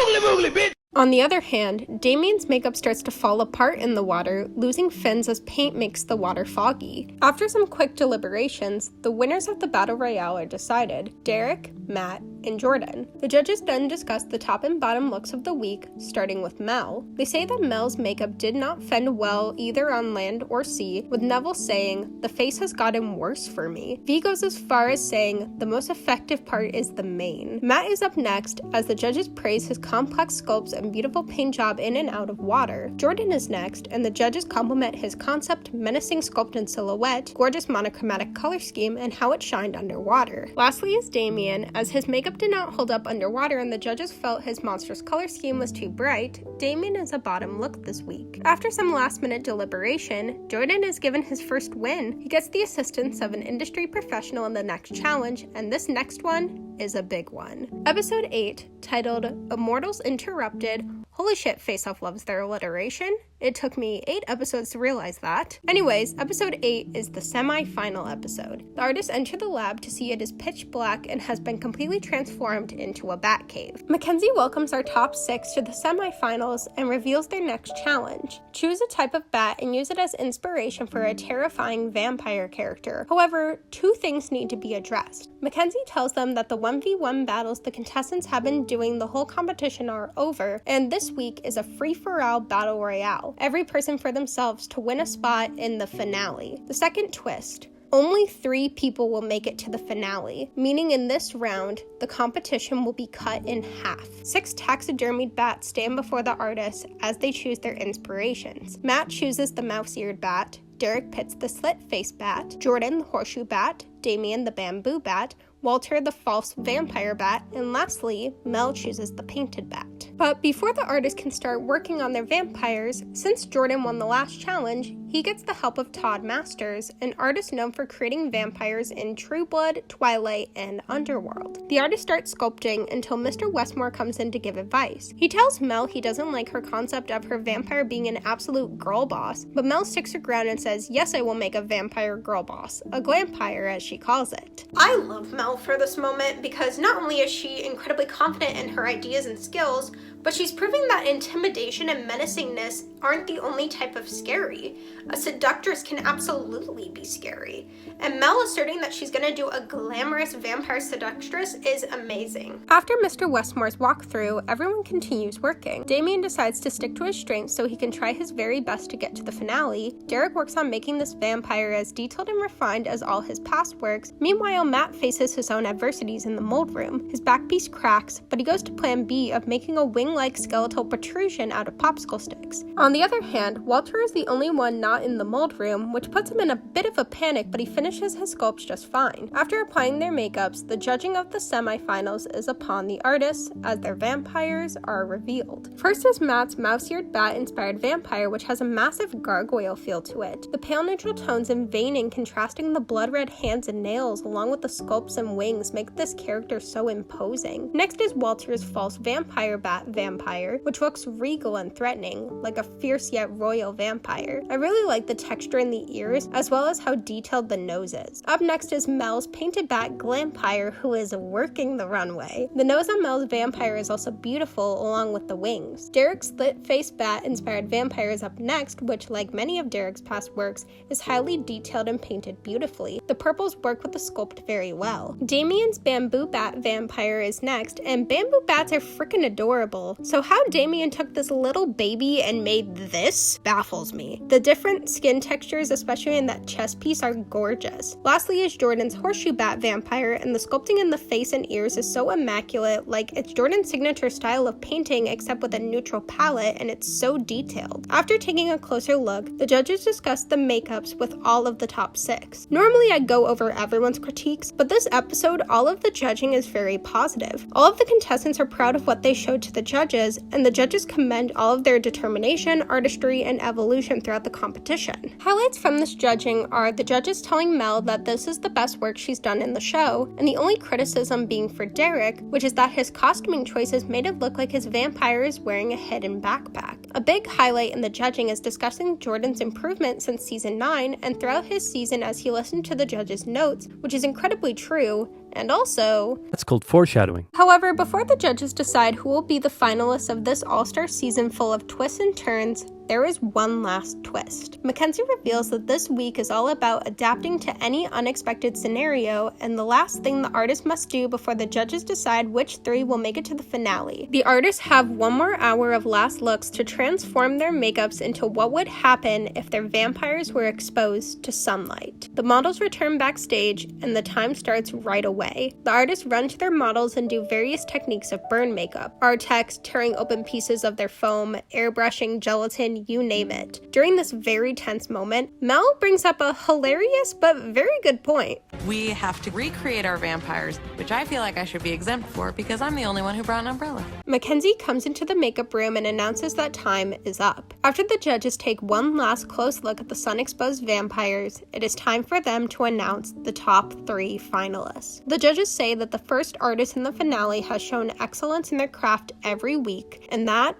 On the other hand, Damien's makeup starts to fall apart in the water, losing fins as paint makes the water foggy. After some quick deliberations, the winners of the Battle Royale are decided: Derek, Matt, and Jordan. The judges then discuss the top and bottom looks of the week, starting with Mel. They say that Mel's makeup did not fend well either on land or sea, with Neville saying, "The face has gotten worse for me." V goes as far as saying, "The most effective part is the mane." Matt is up next, as the judges praise his complex sculpts and beautiful paint job in and out of water. Jordan is next, and the judges compliment his concept, menacing sculpt and silhouette, gorgeous monochromatic color scheme, and how it shined underwater. Lastly is Damien, as his makeup makeup did not hold up underwater and the judges felt his monstrous color scheme was too bright, Damien is a bottom look this week. After some last-minute deliberation, Jordan is given his first win. He gets the assistance of an industry professional in the next challenge, and this next one is a big one. Episode 8, titled Immortals Interrupted. Holy shit, Face Off loves their alliteration. It took me 8 episodes to realize that. Anyways, episode 8 is the semi-final episode. The artists enter the lab to see it is pitch black and has been completely transformed into a bat cave. Mackenzie welcomes our top 6 to the semi-finals and reveals their next challenge. Choose a type of bat and use it as inspiration for a terrifying vampire character. However, 2 things need to be addressed. Mackenzie tells them that the 1v1 battles the contestants have been doing the whole competition are over, and this week is a free-for-all battle royale. Every person for themselves to win a spot in the finale. The second twist. Only 3 people will make it to the finale, meaning in this round, the competition will be cut in half. 6 taxidermied bats stand before the artists as they choose their inspirations. Matt chooses the mouse-eared bat, Derek picks the slit-faced bat, Jordan the horseshoe bat, Damien the bamboo bat, Walter the false vampire bat, and lastly, Mel chooses the painted bat. But before the artists can start working on their vampires, since Jordan won the last challenge, he gets the help of Todd Masters, an artist known for creating vampires in True Blood, Twilight, and Underworld. The artist starts sculpting until Mr. Westmore comes in to give advice. He tells Mel he doesn't like her concept of her vampire being an absolute girl boss, but Mel sticks her ground and says, yes, I will make a vampire girl boss, a glampire as she calls it. I love Mel for this moment because not only is she incredibly confident in her ideas and skills, but she's proving that intimidation and menacingness aren't the only type of scary. A seductress can absolutely be scary. And Mel asserting that she's gonna do a glamorous vampire seductress is amazing. After Mr. Westmore's walkthrough, everyone continues working. Damien decides to stick to his strengths so he can try his very best to get to the finale. Derek works on making this vampire as detailed and refined as all his past works. Meanwhile, Matt faces his own adversities in the mold room. His back piece cracks, but he goes to plan B of making a wing-like skeletal protrusion out of popsicle sticks. On the other hand, Walter is the only one not in the mold room, which puts him in a bit of a panic, but he finishes his sculpts just fine. After applying their makeups, the judging of the semifinals is upon the artists, as their vampires are revealed. First is Matt's mouse-eared bat-inspired vampire, which has a massive gargoyle feel to it. The pale neutral tones and veining contrasting the blood-red hands and nails, along with the sculpts and wings, make this character so imposing. Next is Walter's false vampire bat-vampire, which looks regal and threatening, like a fierce yet royal vampire. I really like the texture in the ears, as well as how detailed the nose is. Up next is Mel's painted bat glampire, who is working the runway. The nose on Mel's vampire is also beautiful, along with the wings. Derek's slit-faced bat-inspired vampire is up next, which, like many of Derek's past works, is highly detailed and painted beautifully. The purples work with the sculpt very well. Damien's bamboo bat vampire is next, and bamboo bats are freaking adorable. So how Damien took this little baby and made this baffles me. The different skin textures, especially in that chest piece, are gorgeous. Lastly is Jordan's horseshoe bat vampire, and the sculpting in the face and ears is so immaculate, like it's Jordan's signature style of painting except with a neutral palette, and it's so detailed. After taking a closer look, the judges discussed the makeups with all of the top 6. Normally I go over everyone's critiques, but this episode all of the judging is very positive. All of the contestants are proud of what they showed to the judges, and the judges commend all of their determination, artistry, and evolution throughout the competition. Highlights from this judging are the judges telling Mel that this is the best work she's done in the show, and the only criticism being for Derek, which is that his costuming choices made it look like his vampire is wearing a hidden backpack. A big highlight in the judging is discussing Jordan's improvement since season 9 and throughout his season as he listened to the judges' notes, which is incredibly true, and also... That's called foreshadowing. However, before the judges decide who will be the finalists of this all-star season full of twists and turns, there is one last twist. Mackenzie reveals that this week is all about adapting to any unexpected scenario, and the last thing the artist must do before the judges decide which 3 will make it to the finale. The artists have 1 more hour of last looks to transform their makeups into what would happen if their vampires were exposed to sunlight. The models return backstage, and the time starts right away. The artists run to their models and do various techniques of burn makeup. Artex tearing open pieces of their foam, airbrushing gelatin kitchen, you name it. During this very tense moment, Mel brings up a hilarious but very good point. We have to recreate our vampires, which I feel like I should be exempt for because I'm the only one who brought an umbrella. Mackenzie comes into the makeup room and announces that time is up. After the judges take one last close look at the sun-exposed vampires, it is time for them to announce the top 3 finalists. The judges say that the first artist in the finale has shown excellence in their craft every week, and that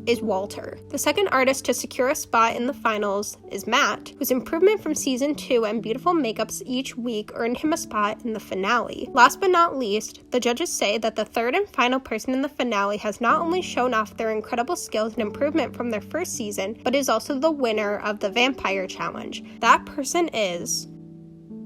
is Walter. The second artist to secure a spot in the finals is Matt, whose improvement from season 2 and beautiful makeups each week earned him a spot in the finale. Last but not least, the judges say that the third and final person in the finale has not only shown off their incredible skills and improvement from their first season, but is also the winner of the Vampire Challenge. That person is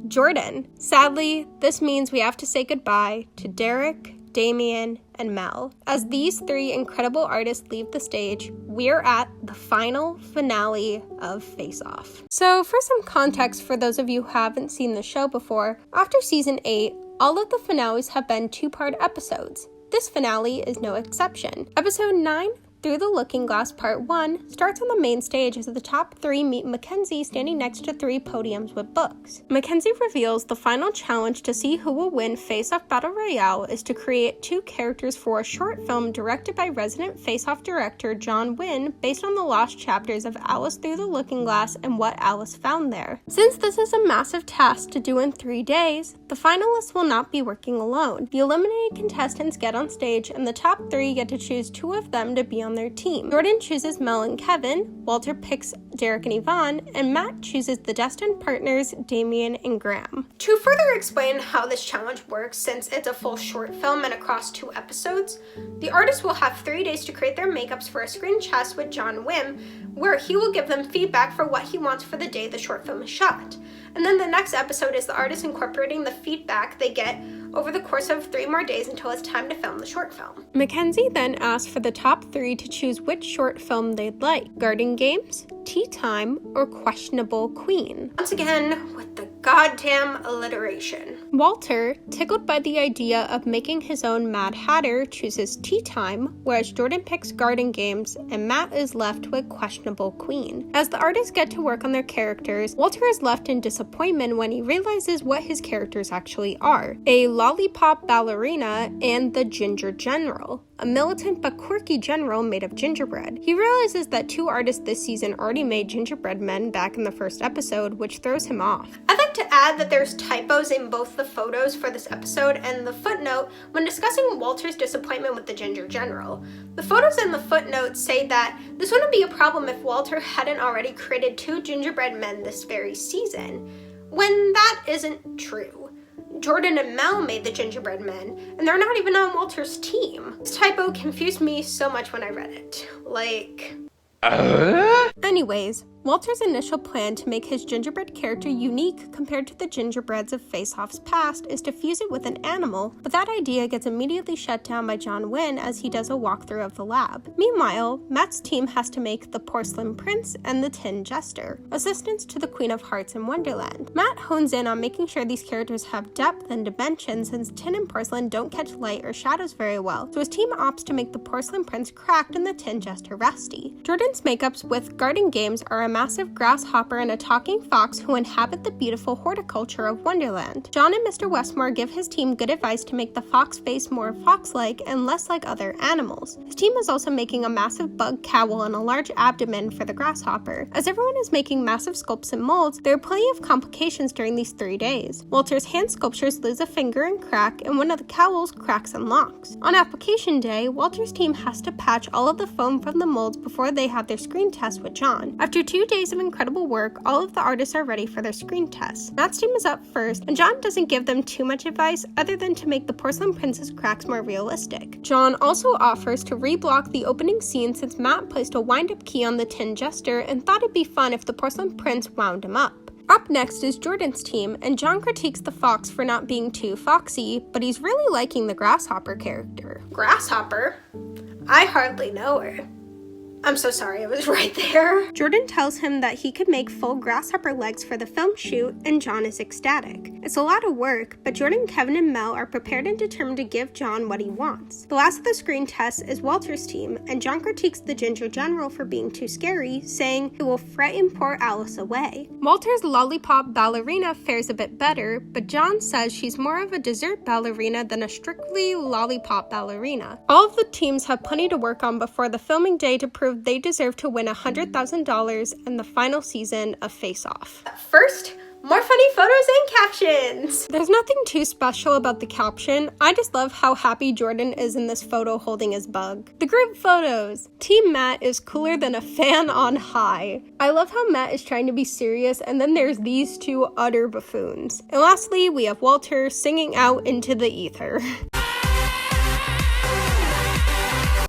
Jordan. Sadly, this means we have to say goodbye to Derek, Damien, and Mel. As these 3 incredible artists leave the stage, we're at the final finale of Face Off. So for some context for those of you who haven't seen the show before, after season 8, all of the finales have been 2-part episodes. This finale is no exception. Episode 9, Through the Looking Glass Part 1, starts on the main stage as the top 3 meet Mackenzie standing next to 3 podiums with books. Mackenzie reveals the final challenge to see who will win Face-Off Battle Royale is to create 2 characters for a short film directed by resident Face-Off director John Wynn based on the lost chapters of Alice Through the Looking Glass and What Alice Found There. Since this is a massive task to do in 3 days, the finalists will not be working alone. The eliminated contestants get on stage and the top 3 get to choose 2 of them to be on their team. Jordan chooses Mel and Kevin, Walter picks Derek and Yvonne, and Matt chooses the destined partners Damien and Graham. To further explain how this challenge works, since it's a full short film and across 2 episodes, the artists will have 3 days to create their makeups for a screen test with John Wynn, where he will give them feedback for what he wants for the day the short film is shot. And then the next episode is the artists incorporating the feedback they get over the course of 3 more days until it's time to film the short film. Mackenzie then asked for the top 3 to choose which short film they'd like: Garden Games, Tea Time, or Questionable Queen. Once again, with the goddamn alliteration. Walter, tickled by the idea of making his own Mad Hatter, chooses Tea Time, whereas Jordan picks Garden Games, and Matt is left with Questionable Queen. As the artists get to work on their characters, Walter is left in disappointment when he realizes what his characters actually are: a lollipop ballerina and the Ginger General, a militant but quirky general made of gingerbread. He realizes that 2 artists this season already made gingerbread men back in the first episode, which throws him off. I'd like to add that there's typos in both the photos for this episode and the footnote when discussing Walter's disappointment with the Ginger General. The photos and the footnotes say that this wouldn't be a problem if Walter hadn't already created 2 gingerbread men this very season, when that isn't true. Jordan and Mel made the gingerbread men, and they're not even on Walter's team. This typo confused me so much when I read it. Anyways, Walter's initial plan to make his gingerbread character unique compared to the gingerbreads of Face-Off's past is to fuse it with an animal, but that idea gets immediately shut down by John Wynn as he does a walkthrough of the lab. Meanwhile, Matt's team has to make the Porcelain Prince and the Tin Jester, assistants to the Queen of Hearts in Wonderland. Matt hones in on making sure these characters have depth and dimension, since tin and porcelain don't catch light or shadows very well, so his team opts to make the Porcelain Prince cracked and the Tin Jester rusty. Jordan's makeups with Garden Games are a massive grasshopper and a talking fox who inhabit the beautiful horticulture of Wonderland. John and Mr. Westmore give his team good advice to make the fox face more fox-like and less like other animals. His team is also making a massive bug cowl and a large abdomen for the grasshopper. As everyone is making massive sculpts and molds, there are plenty of complications during these 3 days. Walter's hand sculptures lose a finger and crack, and one of the cowls cracks and locks. On application day, Walter's team has to patch all of the foam from the molds before they have their screen test with John. After 2 days of incredible work, all of the artists are ready for their screen tests. Matt's team is up first, and John doesn't give them too much advice other than to make the Porcelain Prince's cracks more realistic. John also offers to reblock the opening scene since Matt placed a wind-up key on the Tin Jester and thought it'd be fun if the Porcelain Prince wound him up. Up next is Jordan's team, and John critiques the fox for not being too foxy, but he's really liking the grasshopper character. Grasshopper? I hardly know her. I'm so sorry, it was right there. Jordan tells him that he could make full grasshopper legs for the film shoot, and John is ecstatic. It's a lot of work, but Jordan, Kevin, and Mel are prepared and determined to give John what he wants. The last of the screen tests is Walter's team, and John critiques the Ginger General for being too scary, saying he will frighten poor Alice away. Walter's lollipop ballerina fares a bit better, but John says she's more of a dessert ballerina than a strictly lollipop ballerina. All of the teams have plenty to work on before the filming day to prove they deserve to win $100,000 in the final season of Face Off. First, more funny photos and captions! There's nothing too special about the caption. I just love how happy Jordan is in this photo holding his bug. The group photos! Team Matt is cooler than a fan on high. I love how Matt is trying to be serious, and then there's these two utter buffoons. And lastly, we have Walter singing out into the ether.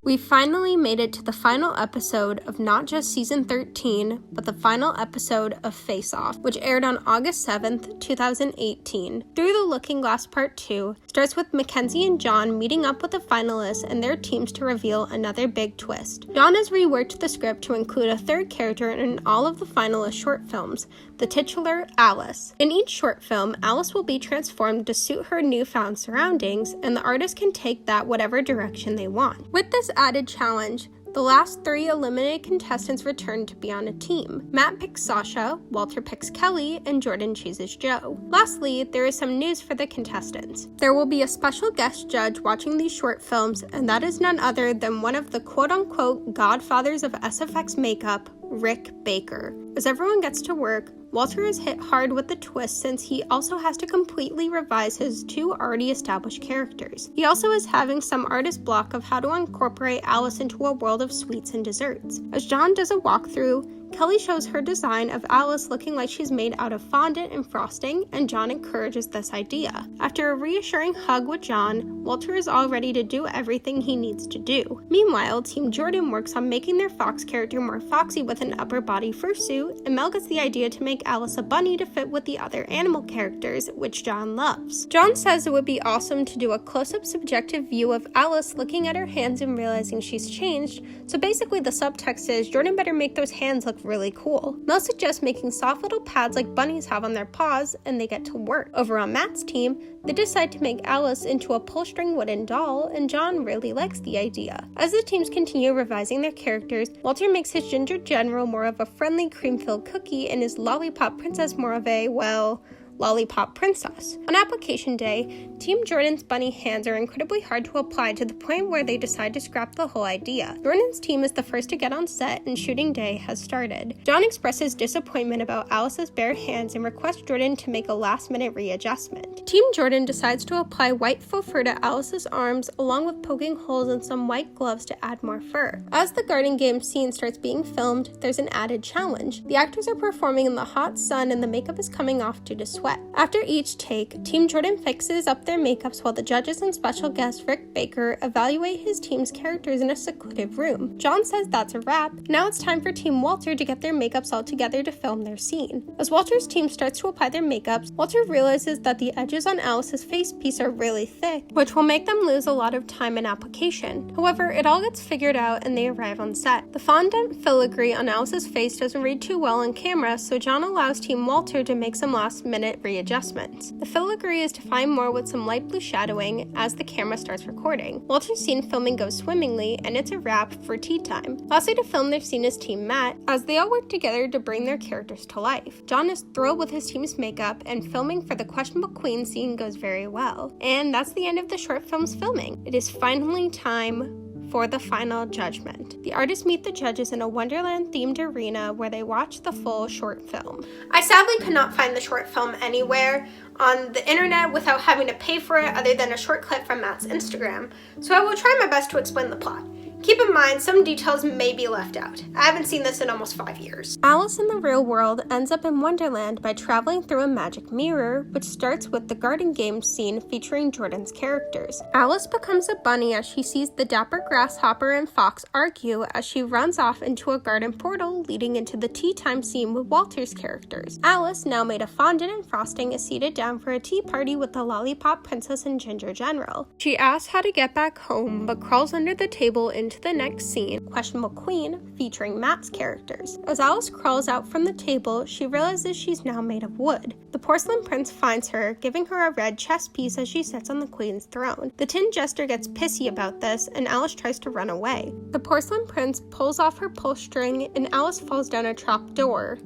We finally made it to the final episode of not just season 13, but the final episode of Face Off, which aired on August 7th, 2018. Through the Looking Glass Part 2 starts with Mackenzie and John meeting up with the finalists and their teams to reveal another big twist. John has reworked the script to include a third character in all of the finalist short films, the titular Alice. In each short film, Alice will be transformed to suit her newfound surroundings, and the artist can take that whatever direction they want. With this added challenge, the last 3 eliminated contestants return to be on a team. Matt picks Sasha, Walter picks Kelly, and Jordan chooses Joe. Lastly, there is some news for the contestants. There will be a special guest judge watching these short films, and that is none other than one of the quote-unquote godfathers of SFX makeup, Rick Baker. As everyone gets to work, Walter is hit hard with the twist since he also has to completely revise his 2 already established characters. He also is having some artist block of how to incorporate Alice into a world of sweets and desserts. As John does a walkthrough, Kelly shows her design of Alice looking like she's made out of fondant and frosting, and John encourages this idea. After a reassuring hug with John, Walter is all ready to do everything he needs to do. Meanwhile, Team Jordan works on making their Fox character more foxy with an upper body fursuit, and Mel gets the idea to make Alice a bunny to fit with the other animal characters, which John loves. John says it would be awesome to do a close-up subjective view of Alice looking at her hands and realizing she's changed, so basically the subtext is Jordan better make those hands look really cool. Mel suggests making soft little pads like bunnies have on their paws, and they get to work. Over on Matt's team, they decide to make Alice into a pull-string wooden doll, and John really likes the idea. As the teams continue revising their characters, Walter makes his Ginger General more of a friendly cream-filled cookie and his Lollipop Princess more of a, well, Lollipop Princess. On application day, Team Jordan's bunny hands are incredibly hard to apply to the point where they decide to scrap the whole idea. Jordan's team is the first to get on set and shooting day has started. John expresses disappointment about Alice's bare hands and requests Jordan to make a last-minute readjustment. Team Jordan decides to apply white faux fur to Alice's arms along with poking holes in some white gloves to add more fur. As the garden game scene starts being filmed, there's an added challenge. The actors are performing in the hot sun and the makeup is coming off due to sweat. After each take, Team Jordan fixes up their makeups while the judges and special guest Rick Baker evaluate his team's characters in a secluded room. John says that's a wrap. Now it's time for Team Walter to get their makeups all together to film their scene. As Walter's team starts to apply their makeups, Walter realizes that the edges on Alice's face piece are really thick, which will make them lose a lot of time in application. However, it all gets figured out and they arrive on set. The fondant filigree on Alice's face doesn't read too well on camera, so John allows Team Walter to make some last-minute readjustments. The filigree is defined more with some light blue shadowing as the camera starts recording. Walter's scene filming goes swimmingly, and it's a wrap for tea time. Lastly, to film their scene is Team Matt, as they all work together to bring their characters to life. John is thrilled with his team's makeup, and filming for the questionable queen scene goes very well. And that's the end of the short film's filming. It is finally time for the final judgment. The artists meet the judges in a Wonderland-themed arena where they watch the full short film. I sadly could not find the short film anywhere on the internet without having to pay for it other than a short clip from Matt's Instagram, so I will try my best to explain the plot. Keep in mind, some details may be left out. I haven't seen this in almost 5 years. Alice in the real world ends up in Wonderland by traveling through a magic mirror, which starts with the garden game scene featuring Jordan's characters. Alice becomes a bunny as she sees the dapper grasshopper and fox argue as she runs off into a garden portal leading into the tea time scene with Walter's characters. Alice, now made of fondant and frosting, is seated down for a tea party with the Lollipop Princess and Ginger General. She asks how to get back home, but crawls under the table in into the next scene, Questionable Queen, featuring Matt's characters. As Alice crawls out from the table, she realizes she's now made of wood. The porcelain prince finds her, giving her a red chess piece as she sits on the queen's throne. The tin jester gets pissy about this, and Alice tries to run away. The porcelain prince pulls off her pull string, and Alice falls down a trap door.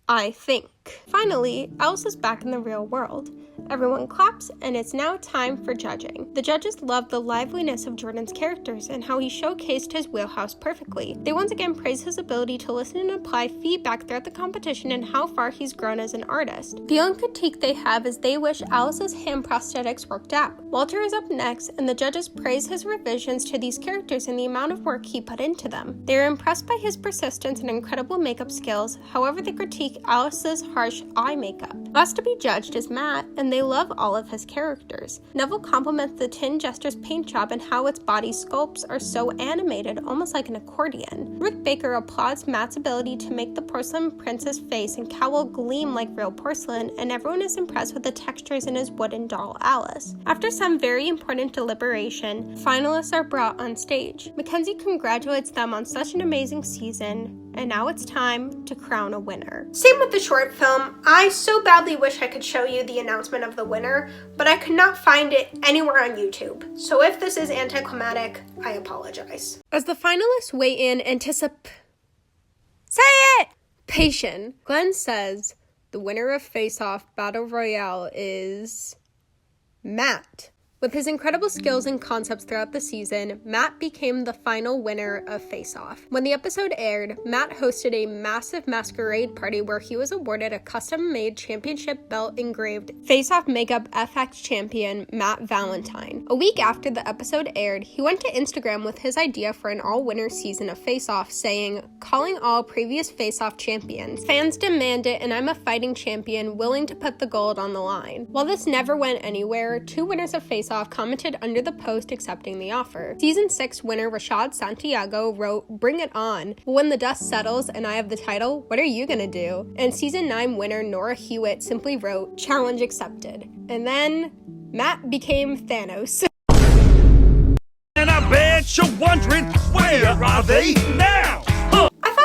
I think. Finally, Alice is back in the real world. Everyone claps, and it's now time for judging. The judges loved the liveliness of Jordan's characters and how he showcased his wheelhouse perfectly. They once again praised his ability to listen and apply feedback throughout the competition and how far he's grown as an artist. The only critique they have is they wish Alice's hand prosthetics worked out. Walter is up next, and the judges praise his revisions to these characters and the amount of work he put into them. They are impressed by his persistence and incredible makeup skills, however they critique Alice's harsh eye makeup. Last to be judged is Matt, and they love all of his characters. Neville compliments the Tin Jester's paint job and how its body sculpts are so animated, almost like an accordion. Ruth Baker applauds Matt's ability to make the porcelain prince's face and cowl gleam like real porcelain, and everyone is impressed with the textures in his wooden doll Alice. After some very important deliberation, finalists are brought on stage. Mackenzie congratulates them on such an amazing season, and now it's time to crown a winner. Same with the short film. I so badly wish I could show you the announcement of the winner, but I could not find it anywhere on YouTube. So if this is anticlimactic, I apologize. As the finalists weigh in Patient, Glenn says the winner of Face Off Battle Royale is Matt. With his incredible skills and concepts throughout the season, Matt became the final winner of Face Off. When the episode aired, Matt hosted a massive masquerade party where he was awarded a custom-made championship belt engraved Face Off Makeup FX champion Matt Valentine. A week after the episode aired, he went to Instagram with his idea for an all-winner season of Face Off, saying, "Calling all previous Face Off champions. Fans demand it, and I'm a fighting champion willing to put the gold on the line." While this never went anywhere, 2 winners of Face Off commented under the post accepting the offer. Season 6 winner Rashad Santiago wrote, "Bring it on. But when the dust settles and I have the title, what are you gonna do?" And Season 9 winner Nora Hewitt simply wrote, "Challenge accepted." And then Matt became Thanos. And I bet you're wondering, where are they now?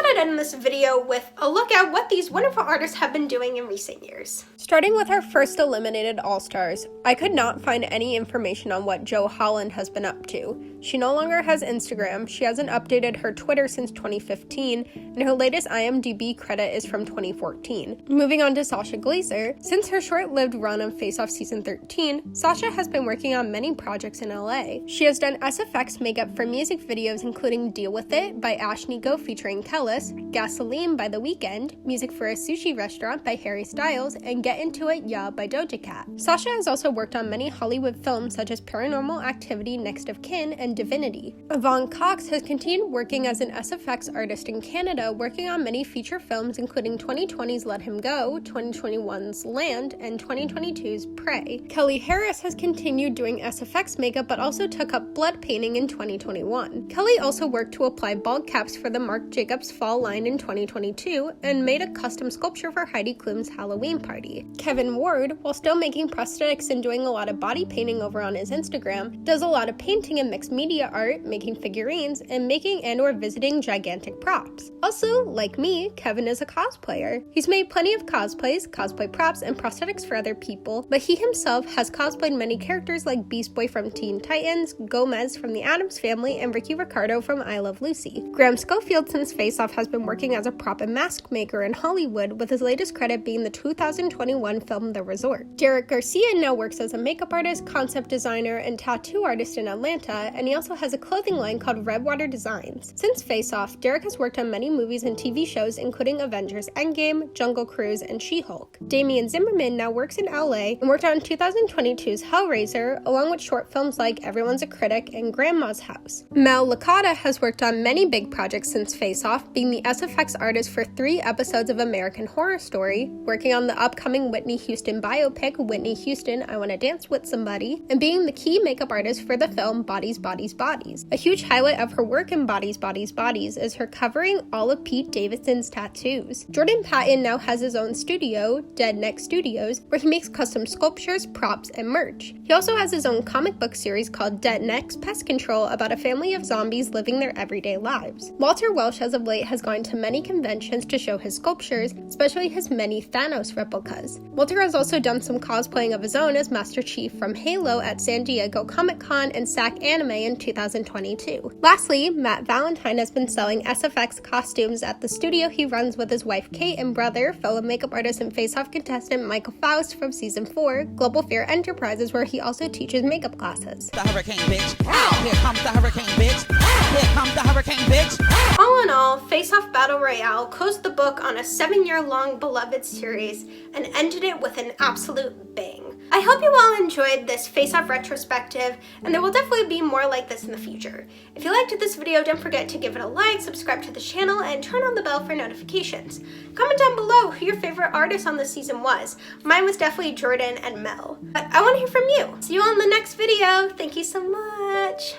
I'd end this video with a look at what these wonderful artists have been doing in recent years. Starting with our first eliminated All-Stars, I could not find any information on what Jo Holland has been up to. She no longer has Instagram, she hasn't updated her Twitter since 2015, and her latest IMDb credit is from 2014. Moving on to Sasha Glazer, since her short-lived run on Face Off Season 13, Sasha has been working on many projects in LA. She has done SFX makeup for music videos including Deal With It by Ash Nico featuring Kellis, Gasoline by The Weeknd, music for a sushi restaurant by Harry Styles, and Get Into It Ya by Doja Cat. Sasha has also worked on many Hollywood films such as Paranormal Activity, Next of Kin, and Divinity. Yvonne Cox has continued working as an SFX artist in Canada, working on many feature films including 2020's Let Him Go, 2021's Land, and 2022's Prey. Kelly Harris has continued doing SFX makeup but also took up blood painting in 2021. Kelly also worked to apply bald caps for the Marc Jacobs fall line in 2022 and made a custom sculpture for Heidi Klum's Halloween party. Kevin Ward, while still making prosthetics and doing a lot of body painting over on his Instagram, does a lot of painting and mixed media art, making figurines, and making and/or visiting gigantic props. Also, like me, Kevin is a cosplayer. He's made plenty of cosplays, cosplay props, and prosthetics for other people, but he himself has cosplayed many characters like Beast Boy from Teen Titans, Gomez from The Addams Family, and Ricky Ricardo from I Love Lucy. Graham Schofield since Face Off has been working as a prop and mask maker in Hollywood, with his latest credit being the 2021 film The Resort. Derek Garcia now works as a makeup artist, concept designer, and tattoo artist in Atlanta, and he also has a clothing line called Redwater Designs. Since Face Off, Derek has worked on many movies and TV shows including Avengers Endgame, Jungle Cruise, and She-Hulk. Damian Zimmerman now works in LA and worked on 2022's Hellraiser, along with short films like Everyone's a Critic and Grandma's House. Mel Licata has worked on many big projects since Face Off, being the SFX artist for 3 episodes of American Horror Story, working on the upcoming Whitney Houston biopic, Whitney Houston, I Wanna Dance With Somebody, and being the key makeup artist for the film Bodies, Bodies, Bodies. A huge highlight of her work in Bodies, Bodies, Bodies is her covering all of Pete Davidson's tattoos. Jordan Patton now has his own studio, Dead Next Studios, where he makes custom sculptures, props, and merch. He also has his own comic book series called Dead Next Pest Control about a family of zombies living their everyday lives. Walter Welsh as of late has gone to many conventions to show his sculptures, especially his many Thanos replicas. Walter has also done some cosplaying of his own as Master Chief from Halo at San Diego Comic-Con and SAC Anime in 2022. Lastly, Matt Valentine has been selling SFX costumes at the studio he runs with his wife Kate and brother, fellow makeup artist and face-off contestant Michael Faust from season 4, Global Fair Enterprises, where he also teaches makeup classes. The hurricane, bitch. Here comes the hurricane, bitch. Here comes the hurricane, bitch. All in all, Face Off Battle Royale closed the book on a 7-year-long beloved series and ended it with an absolute bang. I hope you all enjoyed this Face Off retrospective, and there will definitely be more like this in the future. If you liked this video, don't forget to give it a like, subscribe to the channel, and turn on the bell for notifications. Comment down below who your favorite artist on this season was. Mine was definitely Jordan and Mel. But I want to hear from you. See you on the next video. Thank you so much.